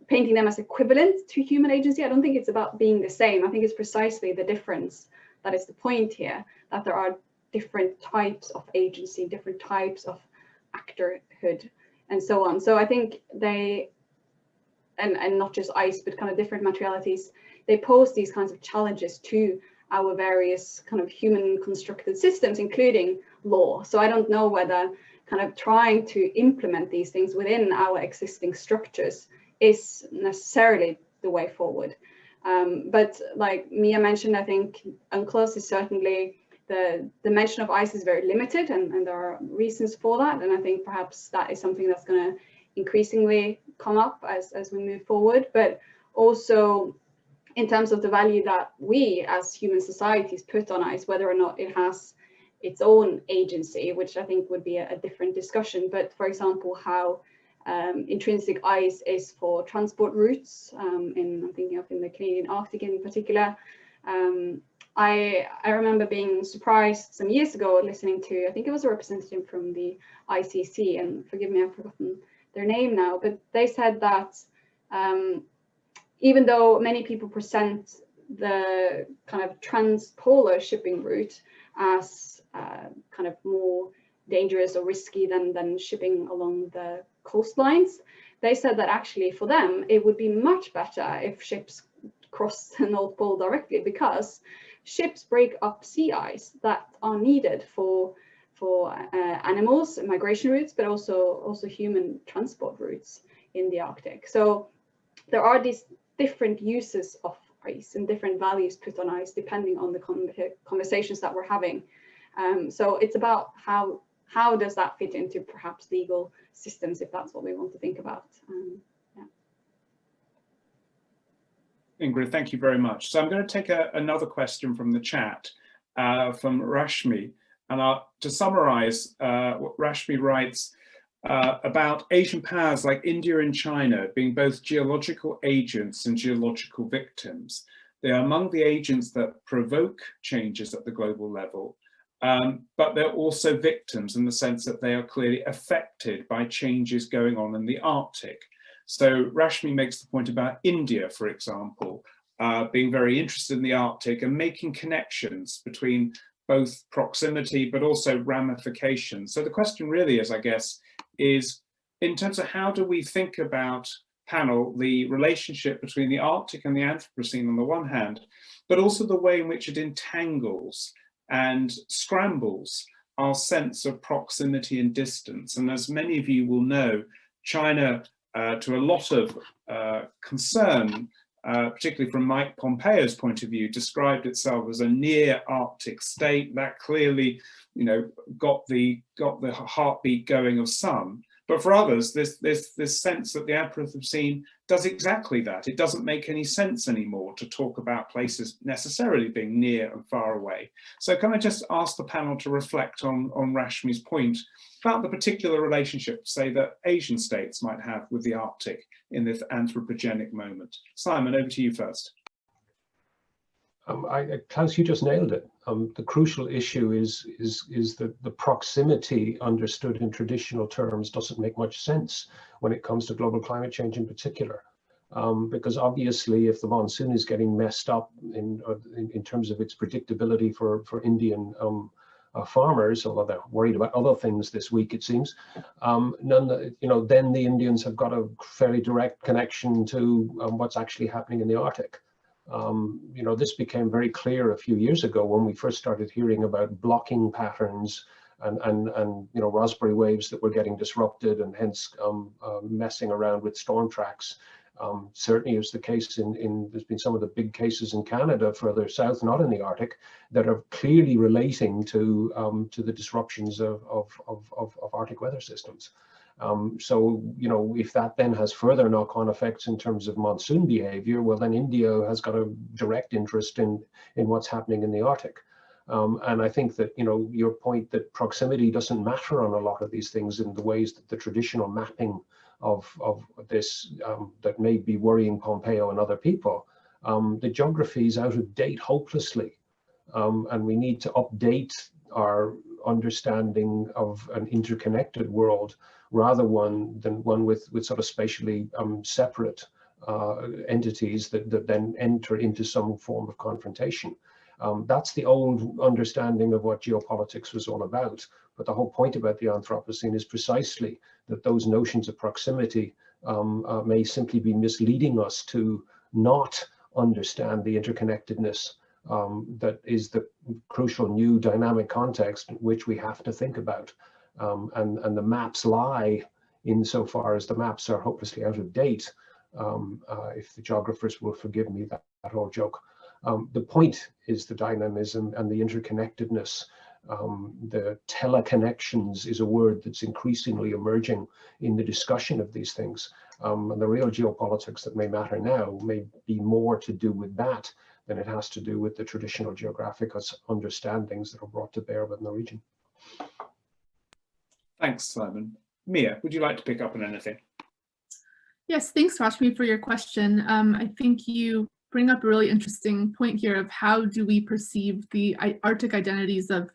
painting them as equivalent to human agency. I don't think it's about being the same. I think it's precisely the difference that is the point here, that there are different types of agency, different types of actorhood, and so on. So I think they, and not just ICE, but kind of different materialities, they pose these kinds of challenges to our various kind of human constructed systems, including law. So I don't know whether kind of trying to implement these things within our existing structures is necessarily the way forward. But like Mia mentioned, I think UNCLOS is certainly, the mention of ICE is very limited, and there are reasons for that. And I think perhaps that is something that's going to increasingly come up as we move forward. But also in terms of the value that we as human societies put on ICE, whether or not it has its own agency, which I think would be a different discussion. But for example, how intrinsic ICE is for transport routes, I'm thinking of in the Canadian Arctic in particular. I remember being surprised some years ago listening to, I think it was a representative from the ICC, and forgive me, I've forgotten their name now, but they said that even though many people present the kind of transpolar shipping route as kind of more dangerous or risky than shipping along the coastlines, they said that actually for them it would be much better if ships cross the North Pole directly, because ships break up sea ice that are needed for animals, migration routes, but also human transport routes in the Arctic. So there are these different uses of ice and different values put on ice depending on the conversations that we're having. So it's about how does that fit into perhaps legal systems, if that's what we want to think about. Yeah. Ingrid, thank you very much. So I'm going to take another question from the chat from Rashmi. And to summarize, what Rashmi writes about Asian powers like India and China being both geological agents and geological victims. They are among the agents that provoke changes at the global level, but they're also victims in the sense that they are clearly affected by changes going on in the Arctic. So Rashmi makes the point about India, for example, being very interested in the Arctic and making connections between both proximity but also ramifications. So the question really is, I guess, is in terms of how do we think about, panel, the relationship between the Arctic and the Anthropocene on the one hand, but also the way in which it entangles and scrambles our sense of proximity and distance. And as many of you will know, China, to a lot of concern, particularly from Mike Pompeo's point of view, described itself as a near Arctic state that clearly, you know, got the heartbeat going of some. But for others, this sense that the Anthropocene does exactly that. It doesn't make any sense anymore to talk about places necessarily being near and far away. So can I just ask the panel to reflect on Rashmi's point about the particular relationship, say, that Asian states might have with the Arctic in this anthropogenic moment? Simon, over to you first. Klaus, you just nailed it. The crucial issue is that the proximity understood in traditional terms doesn't make much sense when it comes to global climate change in particular. Because obviously, if the monsoon is getting messed up in terms of its predictability for Indian farmers, although they're worried about other things this week, it seems, then the Indians have got a fairly direct connection to what's actually happening in the Arctic. This became very clear a few years ago when we first started hearing about blocking patterns and raspberry waves that were getting disrupted and hence messing around with storm tracks. Certainly is the case there's been some of the big cases in Canada further south, not in the Arctic, that are clearly relating to the disruptions of Arctic weather systems. So, you know, if that then has further knock-on effects in terms of monsoon behavior, well, then India has got a direct interest in what's happening in the Arctic. And I think that, you know, your point that proximity doesn't matter on a lot of these things in the ways that the traditional mapping of this that may be worrying Pompeo and other people, the geography is out of date hopelessly. And we need to update our understanding of an interconnected world rather than one with sort of spatially separate entities that then enter into some form of confrontation. That's the old understanding of what geopolitics was all about. But the whole point about the Anthropocene is precisely that those notions of proximity may simply be misleading us to not understand the interconnectedness that is the crucial new dynamic context in which we have to think about. And the maps lie insofar as the maps are hopelessly out of date, if the geographers will forgive me that whole joke. The point is the dynamism and the interconnectedness. The teleconnections is a word that's increasingly emerging in the discussion of these things. And the real geopolitics that may matter now may be more to do with that than it has to do with the traditional geographic understandings that are brought to bear within the region. Thanks, Simon. Mia, would you like to pick up on anything? Yes, thanks, Rashmi, for your question. I think you bring up a really interesting point here of how do we perceive the Arctic identities of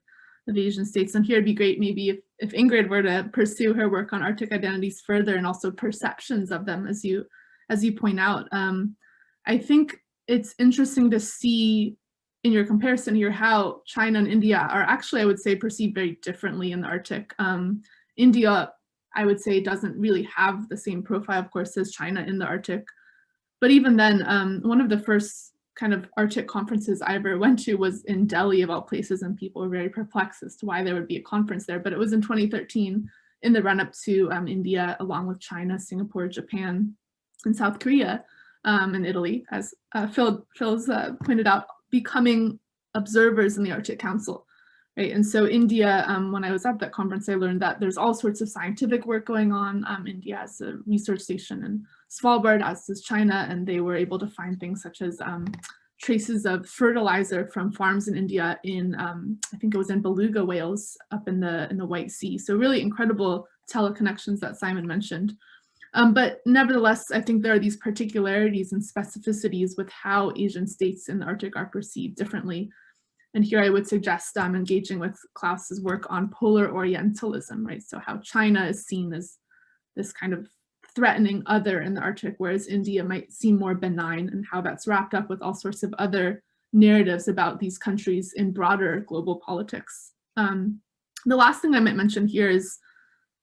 Asian states. And here it'd be great maybe if Ingrid were to pursue her work on Arctic identities further and also perceptions of them, as you point out. I think it's interesting to see in your comparison here how China and India are actually, I would say, perceived very differently in the Arctic. India, I would say, doesn't really have the same profile, of course, as China in the Arctic. But even then, one of the first kind of Arctic conferences I ever went to was in Delhi, of all places, and people were very perplexed as to why there would be a conference there. But it was in 2013 in the run-up to India, along with China, Singapore, Japan, and South Korea, and Italy, as Phil's pointed out, becoming observers in the Arctic Council. Right? And so India, when I was at that conference, I learned that there's all sorts of scientific work going on. India has a research station in Svalbard, as does China, and they were able to find things such as traces of fertilizer from farms in India in, I think it was in beluga whales up in the White Sea. So really incredible teleconnections that Simon mentioned. But nevertheless, I think there are these particularities and specificities with how Asian states in the Arctic are perceived differently. And here I would suggest engaging with Klaus's work on polar Orientalism, right? So how China is seen as this kind of threatening other in the Arctic, whereas India might seem more benign, and how that's wrapped up with all sorts of other narratives about these countries in broader global politics. The last thing I might mention here is,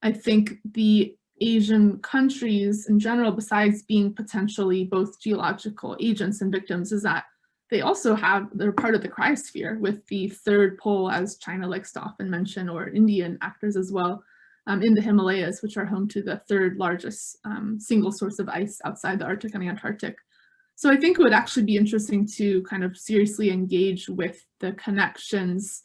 I think the Asian countries in general, besides being potentially both geological agents and victims, is that they also they're part of the cryosphere with the third pole, as China likes to often mention, or Indian actors as well, in the Himalayas, which are home to the third largest single source of ice outside the Arctic and the Antarctic. So I think it would actually be interesting to kind of seriously engage with the connections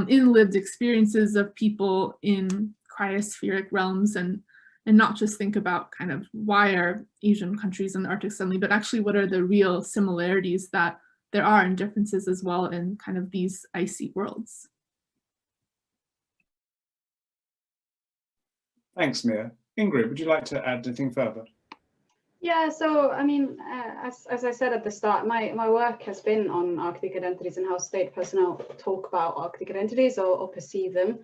in lived experiences of people in cryospheric realms, and not just think about kind of why are Asian countries in the Arctic suddenly, but actually what are the real similarities that there are and differences as well in kind of these icy worlds. Thanks, Mia. Ingrid, would you like to add anything further? Yeah, so I mean, as I said at the start, my work has been on Arctic identities and how state personnel talk about Arctic identities or perceive them.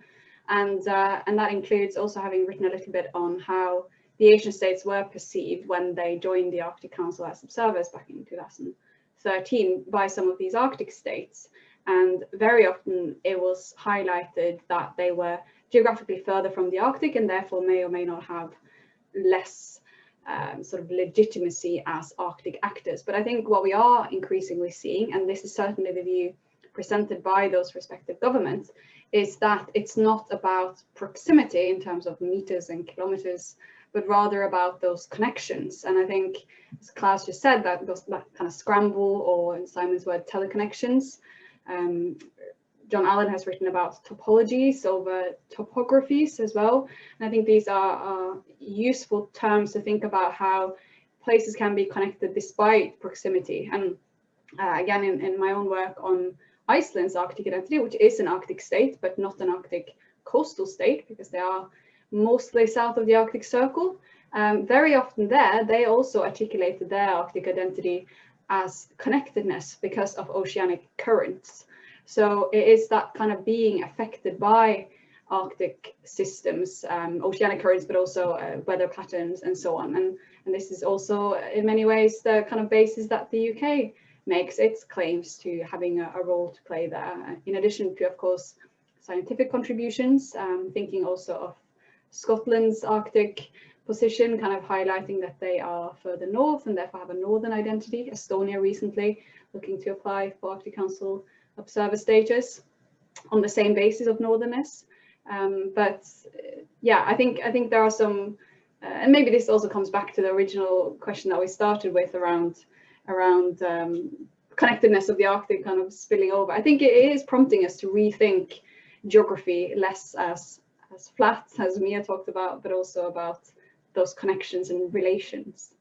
And that includes also having written a little bit on how the Asian states were perceived when they joined the Arctic Council as observers back in 2013 by some of these Arctic states. And very often it was highlighted that they were geographically further from the Arctic and therefore may or may not have less sort of legitimacy as Arctic actors. But I think what we are increasingly seeing, and this is certainly the view presented by those respective governments, is that it's not about proximity in terms of meters and kilometers, but rather about those connections. And I think, as Klaus just said, that kind of scramble, or in Simon's word, teleconnections, John Allen has written about topologies over topographies as well. And I think these are useful terms to think about how places can be connected despite proximity. And again, in my own work on Iceland's Arctic identity, which is an Arctic state, but not an Arctic coastal state, because they are mostly south of the Arctic Circle, very often there, they also articulated their Arctic identity as connectedness because of oceanic currents. So it is that kind of being affected by Arctic systems, oceanic currents, but also weather patterns and so on. And this is also in many ways the kind of basis that the UK makes its claims to having a role to play there. In addition to, of course, scientific contributions, thinking also of Scotland's Arctic position, kind of highlighting that they are further north and therefore have a northern identity. Estonia recently looking to apply for Arctic Council observer status on the same basis of northernness. But yeah, I think there are some, and maybe this also comes back to the original question that we started with around connectedness of the Arctic kind of spilling over. I think it is prompting us to rethink geography less as flat, as Mia talked about, but also about those connections and relations.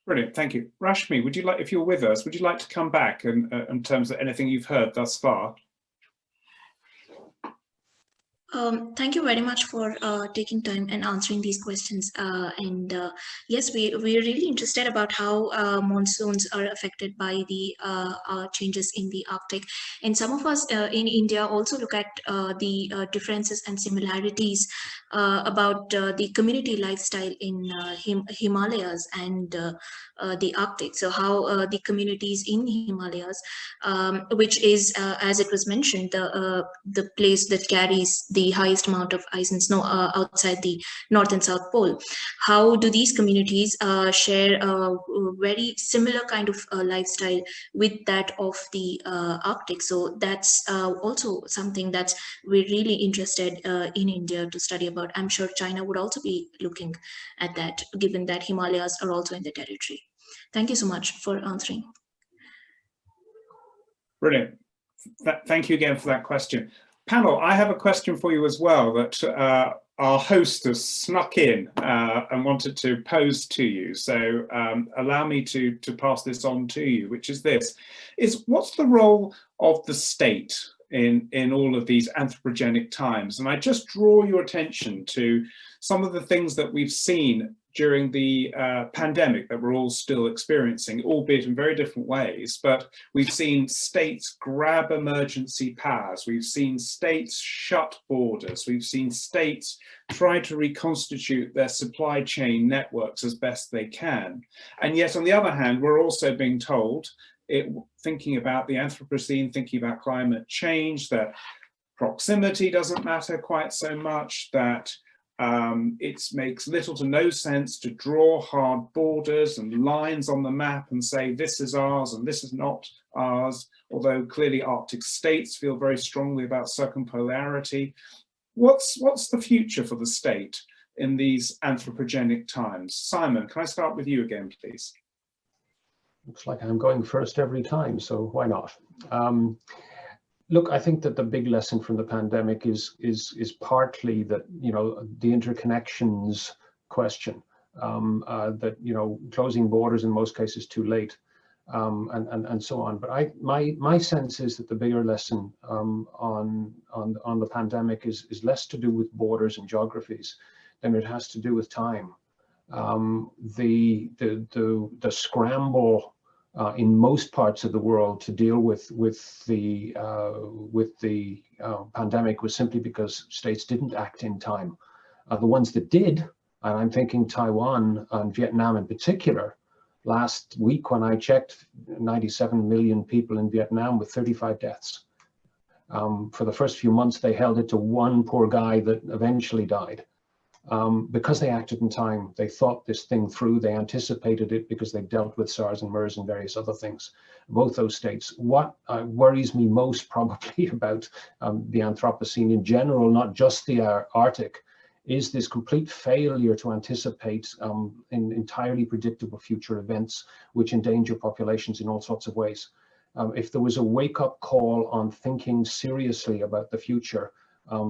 Brilliant, thank you. Rashmi, would you like, if you're with us, would you like to come back and in terms of anything you've heard thus far? Thank you very much for taking time and answering these questions. Yes, we're really interested about how monsoons are affected by the changes in the Arctic. And some of us in India also look at the differences and similarities about the community lifestyle in Himalayas and the Arctic. So how the communities in Himalayas, which is, as it was mentioned, the place that carries the highest amount of ice and snow outside the North and South Pole. How do these communities share a very similar kind of lifestyle with that of the Arctic? So that's also something that we're really interested in India to study about. I'm sure China would also be looking at that, given that Himalayas are also in the territory. Thank you so much for answering. Brilliant. Thank you again for that question. Panel, I have a question for you as well that our host has snuck in and wanted to pose to you. So allow me to pass this on to you, which is this, what's the role of the state in all of these anthropogenic times? And I just draw your attention to some of the things that we've seen during the pandemic that we're all still experiencing, albeit in very different ways. But we've seen states grab emergency powers. We've seen states shut borders. We've seen states try to reconstitute their supply chain networks as best they can. And yet, on the other hand, we're also being told, thinking about the Anthropocene, thinking about climate change, that proximity doesn't matter quite so much, that it makes little to no sense to draw hard borders and lines on the map and say this is ours and this is not ours, although clearly Arctic states feel very strongly about circumpolarity. What's the future for the state in these anthropogenic times? Simon, can I start with you again, please? Looks like I'm going first every time, so why not? Look, I think that the big lesson from the pandemic is partly that, you know, the interconnections question, that, you know, closing borders in most cases too late, and so on. But my sense is that the bigger lesson on the pandemic is less to do with borders and geographies than it has to do with time. The scramble in most parts of the world to deal with the pandemic was simply because states didn't act in time. The ones that did, and I'm thinking Taiwan and Vietnam in particular, last week when I checked, 97 million people in Vietnam with 35 deaths. For the first few months, they held it to one poor guy that eventually died. Because they acted in time, they thought this thing through, they anticipated it because they dealt with SARS and MERS and various other things, both those states. What worries me most probably about the Anthropocene in general, not just the Arctic, is this complete failure to anticipate in entirely predictable future events which endanger populations in all sorts of ways. If there was a wake-up call on thinking seriously about the future,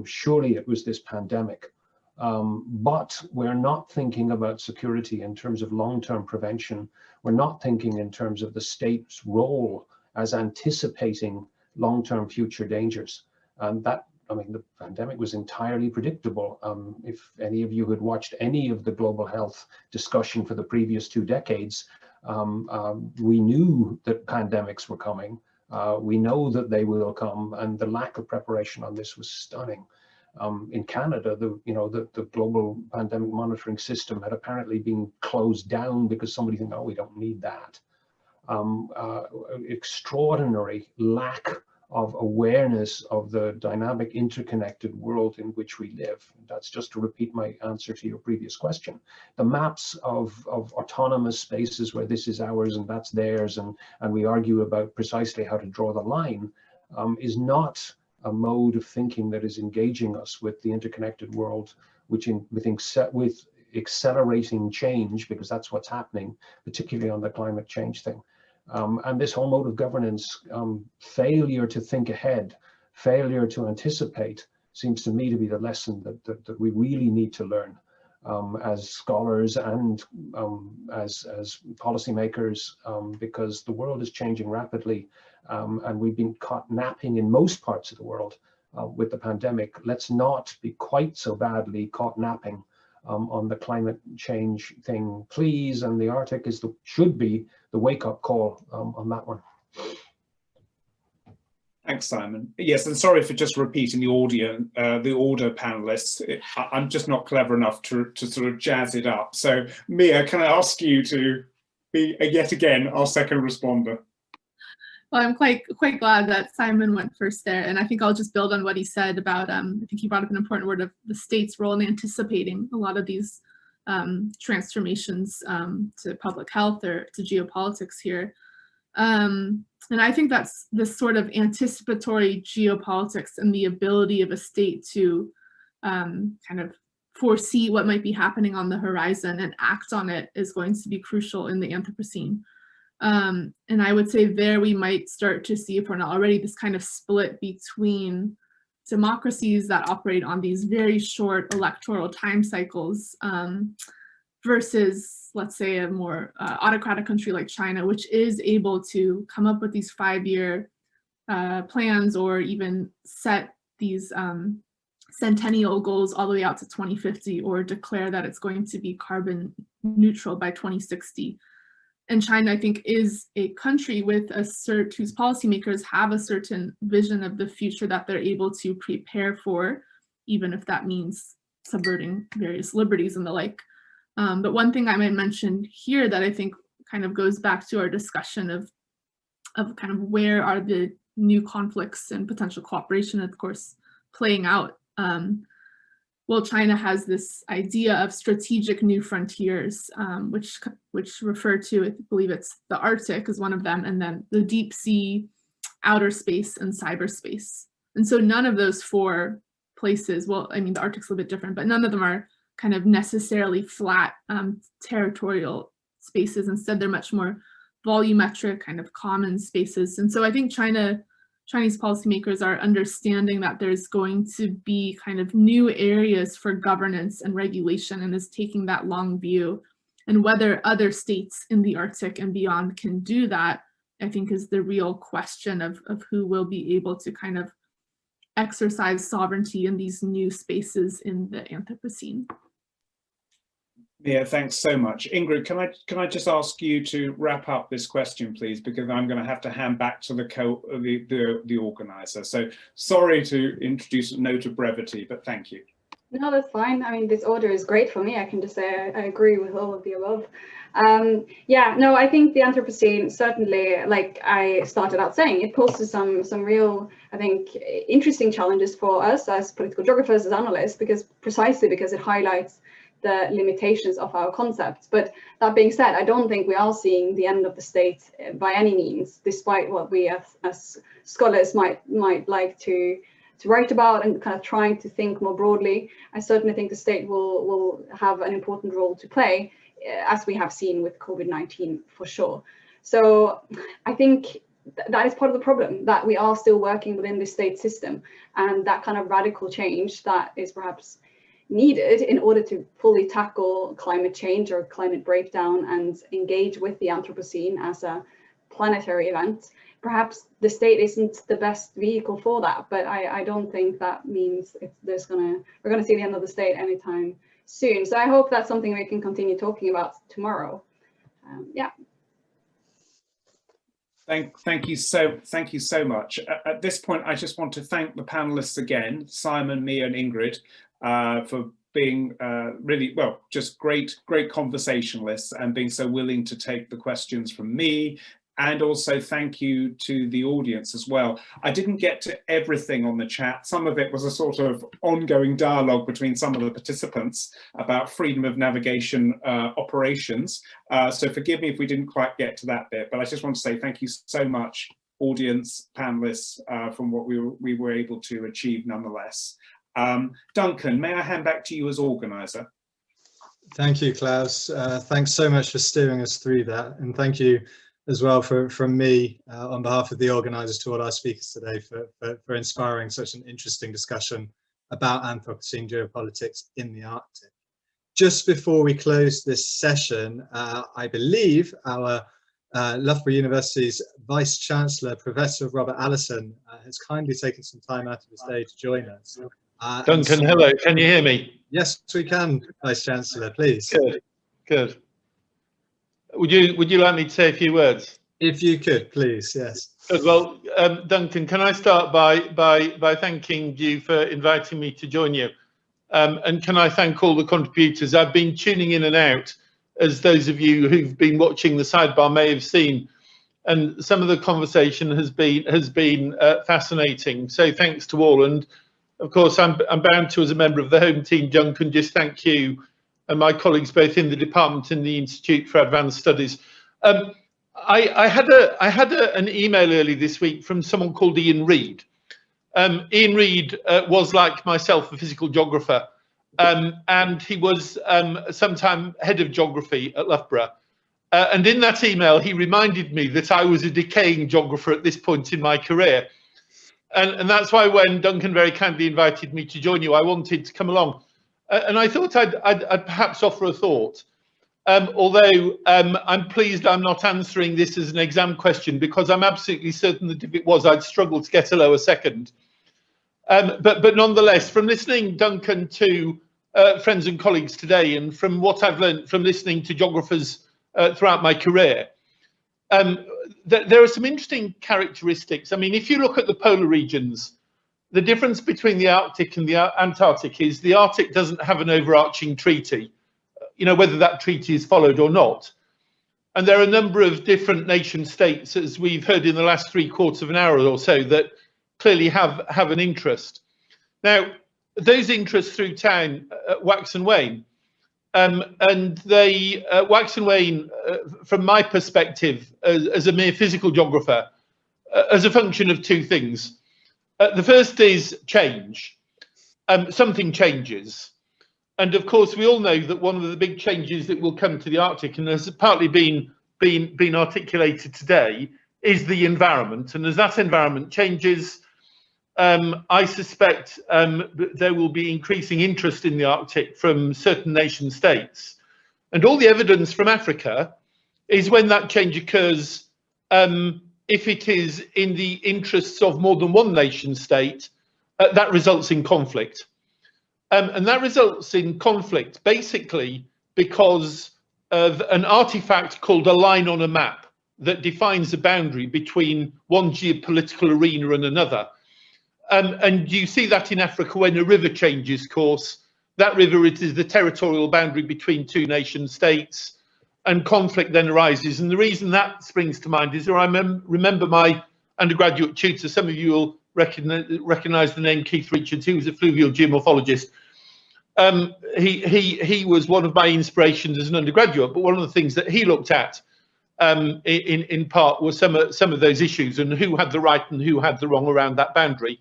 surely it was this pandemic. But we're not thinking about security in terms of long-term prevention. We're not thinking in terms of the state's role as anticipating long-term future dangers. And that, I mean, the pandemic was entirely predictable. If any of you had watched any of the global health discussion for the previous 2 decades, we knew that pandemics were coming. We know that they will come, and the lack of preparation on this was stunning. In Canada, the global pandemic monitoring system had apparently been closed down because somebody think, oh, we don't need that. Extraordinary lack of awareness of the dynamic, interconnected world in which we live. That's just to repeat my answer to your previous question. The maps of autonomous spaces where this is ours and that's theirs, and we argue about precisely how to draw the line, is not a mode of thinking that is engaging us with the interconnected world, with accelerating change, because that's what's happening, particularly on the climate change thing. And this whole mode of governance, failure to think ahead, failure to anticipate, seems to me to be the lesson that we really need to learn as scholars and as policymakers, because the world is changing rapidly, and we've been caught napping in most parts of the world with the pandemic. Let's not be quite so badly caught napping on the climate change thing, please. And the Arctic should be the wake-up call on that one. Thanks, Simon. Yes, and sorry for just repeating the order, panelists. I'm just not clever enough to sort of jazz it up. So, Mia, can I ask you to be yet again our second responder? Well, I'm quite glad that Simon went first there, and I think I'll just build on what he said about. I think he brought up an important word of the state's role in anticipating a lot of these transformations to public health or to geopolitics here. And I think that's this sort of anticipatory geopolitics and the ability of a state to kind of foresee what might be happening on the horizon and act on it is going to be crucial in the Anthropocene. And I would say there we might start to see, if we're not already, this kind of split between democracies that operate on these very short electoral time cycles versus, let's say, a more autocratic country like China, which is able to come up with these 5-year plans or even set these centennial goals all the way out to 2050, or declare that it's going to be carbon neutral by 2060. And China, I think, is a country with whose policymakers have a certain vision of the future that they're able to prepare for, even if that means subverting various liberties and the like. But one thing I might mention here that I think kind of goes back to our discussion of kind of where are the new conflicts and potential cooperation, of course, playing out. Well, China has this idea of strategic new frontiers, which refer to, I believe it's the Arctic is one of them, and then the deep sea, outer space, and cyberspace. And so none of those 4 places, well, I mean, the Arctic's a little bit different, but none of them are kind of necessarily flat territorial spaces. Instead, they're much more volumetric, kind of common spaces. And so I think Chinese policymakers are understanding that there's going to be kind of new areas for governance and regulation, and is taking that long view. And whether other states in the Arctic and beyond can do that, I think, is the real question of who will be able to kind of exercise sovereignty in these new spaces in the Anthropocene. Yeah, thanks so much. Ingrid, can I just ask you to wrap up this question, please, because I'm going to have to hand back to the organizer. So sorry to introduce a note of brevity, but thank you. No, that's fine. I mean, this order is great for me. I can just say I agree with all of the above. Yeah, no, I think the Anthropocene, certainly, like I started out saying, it poses some real, I think, interesting challenges for us as political geographers, as analysts, precisely because it highlights the limitations of our concepts. But that being said, I don't think we are seeing the end of the state by any means, despite what we as scholars might like to write about and kind of trying to think more broadly. I certainly think the state will have an important role to play, as we have seen with COVID-19 for sure. So I think that is part of the problem, that we are still working within the state system, and that kind of radical change that is perhaps needed in order to fully tackle climate change or climate breakdown and engage with the Anthropocene as a planetary event. Perhaps the state isn't the best vehicle for that, but I don't think that means we're gonna see the end of the state anytime soon. So I hope that's something we can continue talking about tomorrow. Yeah. Thank you so much. At this point, I just want to thank the panelists again, Simon, Mia, and Ingrid, for being really, well, just great conversationalists and being so willing to take the questions from me. And also thank you to the audience as well. I didn't get to everything on the chat. Some of it was a sort of ongoing dialogue between some of the participants about freedom of navigation operations. So forgive me if we didn't quite get to that bit, but I just want to say thank you so much, audience, panelists, from what we were able to achieve nonetheless. Duncan, may I hand back to you as organizer? Thank you, Klaus. Thanks so much for steering us through that. And thank you as well from me on behalf of the organisers to all our speakers today for inspiring such an interesting discussion about Anthropocene geopolitics in the Arctic. Just before we close this session, I believe our Loughborough University's Vice Chancellor, Professor Robert Allison, has kindly taken some time out of his day to join us. Duncan, hello, can you hear me? Yes, we can, Vice Chancellor, please. Good, good. Would you like me to say a few words? If you could, please, yes. Good. Well, Duncan, can I start by thanking you for inviting me to join you? And can I thank all the contributors? I've been tuning in and out, as those of you who've been watching the sidebar may have seen, and some of the conversation has been fascinating. So thanks to all, and of course I'm bound to, as a member of the home team, Duncan, just thank you and my colleagues both in the department and the Institute for Advanced Studies. I had an email early this week from someone called Ian Reid. Ian Reid was, like myself, a physical geographer, and he was sometime head of geography at Loughborough. And in that email, he reminded me that I was a decaying geographer at this point in my career. And that's why when Duncan very kindly invited me to join you, I wanted to come along. And I thought I'd perhaps offer a thought, although I'm pleased I'm not answering this as an exam question, because I'm absolutely certain that if it was, I'd struggle to get a lower second. But nonetheless, from listening, Duncan, to friends and colleagues today, and from what I've learned from listening to geographers throughout my career, there are some interesting characteristics. I mean, if you look at the polar regions, the difference between the Arctic and the Antarctic is the Arctic doesn't have an overarching treaty, you know, whether that treaty is followed or not. And there are a number of different nation states, as we've heard in the last 3/4 of an hour or so, that clearly have an interest. Now, those interests through time wax and wane. And they wax and wane, from my perspective, as a mere physical geographer, as a function of two things. The first is change. Something changes. And of course, we all know that one of the big changes that will come to the Arctic, and has partly been articulated today, is the environment. And as that environment changes, I suspect there will be increasing interest in the Arctic from certain nation states. And all the evidence from Africa is when that change occurs, if it is in the interests of more than one nation state, that results in conflict. And that results in conflict basically because of an artifact called a line on a map that defines a boundary between one geopolitical arena and another. And you see that in Africa when a river changes course. That river is the territorial boundary between two nation states, and conflict then arises. And the reason that springs to mind is that I remember my undergraduate tutor. Some of you will recognise the name Keith Richards. He was a fluvial geomorphologist. He was one of my inspirations as an undergraduate, but one of the things that he looked at in part were some of those issues, and who had the right and who had the wrong around that boundary.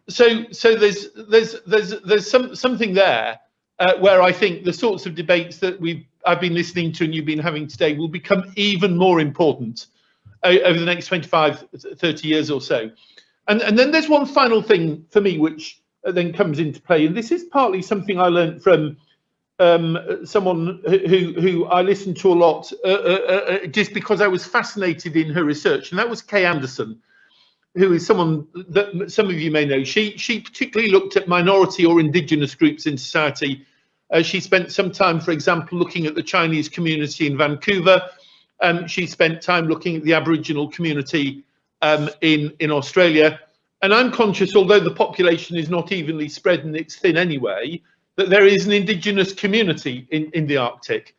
So there's something there where I think the sorts of debates that I've been listening to and you've been having today will become even more important over the next 25, 30 years or so. And then there's one final thing for me which then comes into play, and this is partly something I learned from someone who I listened to a lot just because I was fascinated in her research, and that was Kay Anderson, who is someone that some of you may know. She particularly looked at minority or indigenous groups in society. She spent some time, for example, looking at the Chinese community in Vancouver. She spent time looking at the Aboriginal community in Australia. And I'm conscious, although the population is not evenly spread and it's thin anyway, that there is an indigenous community in the Arctic.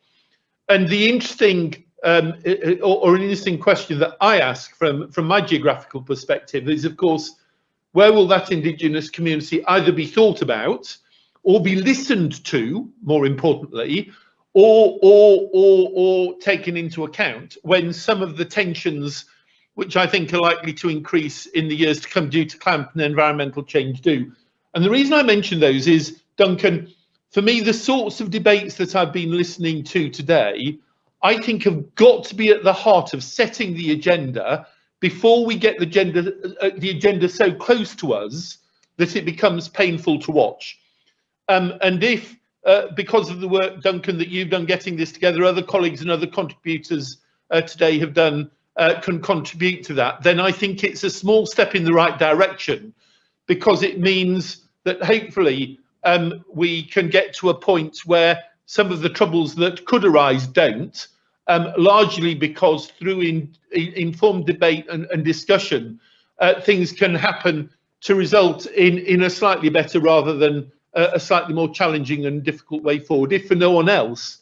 And the interesting or an interesting question that I ask from my geographical perspective is, of course, where will that indigenous community either be thought about or be listened to, more importantly, or taken into account when some of the tensions, which I think are likely to increase in the years to come due to climate and environmental change, do. And the reason I mention those is, Duncan, for me, the sorts of debates that I've been listening to today, I think have got to be at the heart of setting the agenda before we get the agenda so close to us that it becomes painful to watch. And if, because of the work, Duncan, that you've done getting this together, other colleagues and other contributors today have done, can contribute to that, then I think it's a small step in the right direction, because it means that hopefully we can get to a point where some of the troubles that could arise don't, largely because through informed debate and discussion, things can happen to result in a slightly better rather than a slightly more challenging and difficult way forward, if for no one else,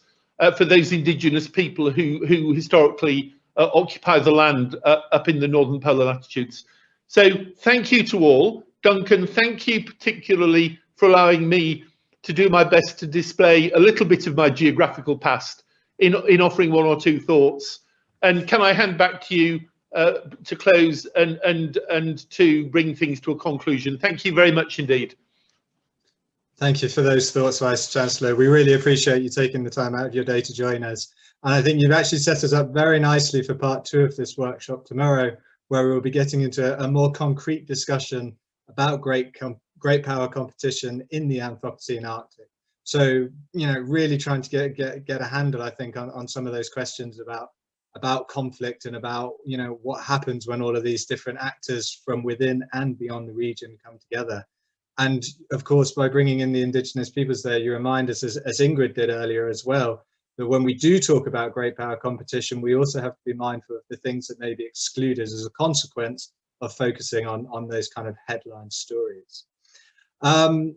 for those indigenous people who historically occupy the land up in the northern polar latitudes. So thank you to all. Duncan, thank you particularly for allowing me to do my best to display a little bit of my geographical past in offering one or two thoughts. And can I hand back to you to close and to bring things to a conclusion? Thank you very much indeed. Thank you for those thoughts, Vice Chancellor. We really appreciate you taking the time out of your day to join us. And I think you've actually set us up very nicely for part 2 of this workshop tomorrow, where we'll be getting into a more concrete discussion about great power competition in the Anthropocene Arctic. So, you know, really trying to get a handle, I think, on some of those questions about conflict and about, you know, what happens when all of these different actors from within and beyond the region come together. And of course, by bringing in the indigenous peoples there, you remind us, as Ingrid did earlier as well, that when we do talk about great power competition, we also have to be mindful of the things that may be excluded as a consequence of focusing on those kind of headline stories.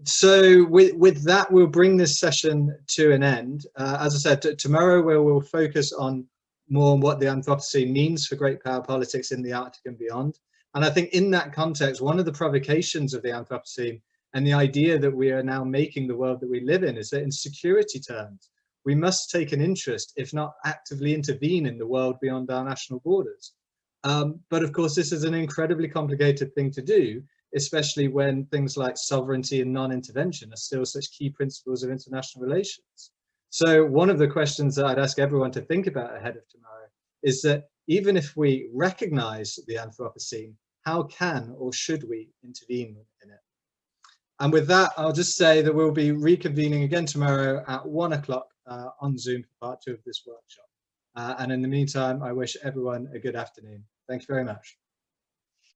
So with that, we'll bring this session to an end. As I said, tomorrow we'll focus on more on what the Anthropocene means for great power politics in the Arctic and beyond. And I think in that context, one of the provocations of the Anthropocene and the idea that we are now making the world that we live in is that in security terms, we must take an interest, if not actively intervene in the world beyond our national borders. But of course, this is an incredibly complicated thing to do, especially when things like sovereignty and non-intervention are still such key principles of international relations. So one of the questions that I'd ask everyone to think about ahead of tomorrow is that even if we recognize the Anthropocene, how can or should we intervene in it? And with that, I'll just say that we'll be reconvening again tomorrow at 1 o'clock on Zoom for part 2 of this workshop. And in the meantime, I wish everyone a good afternoon. Thank you very much.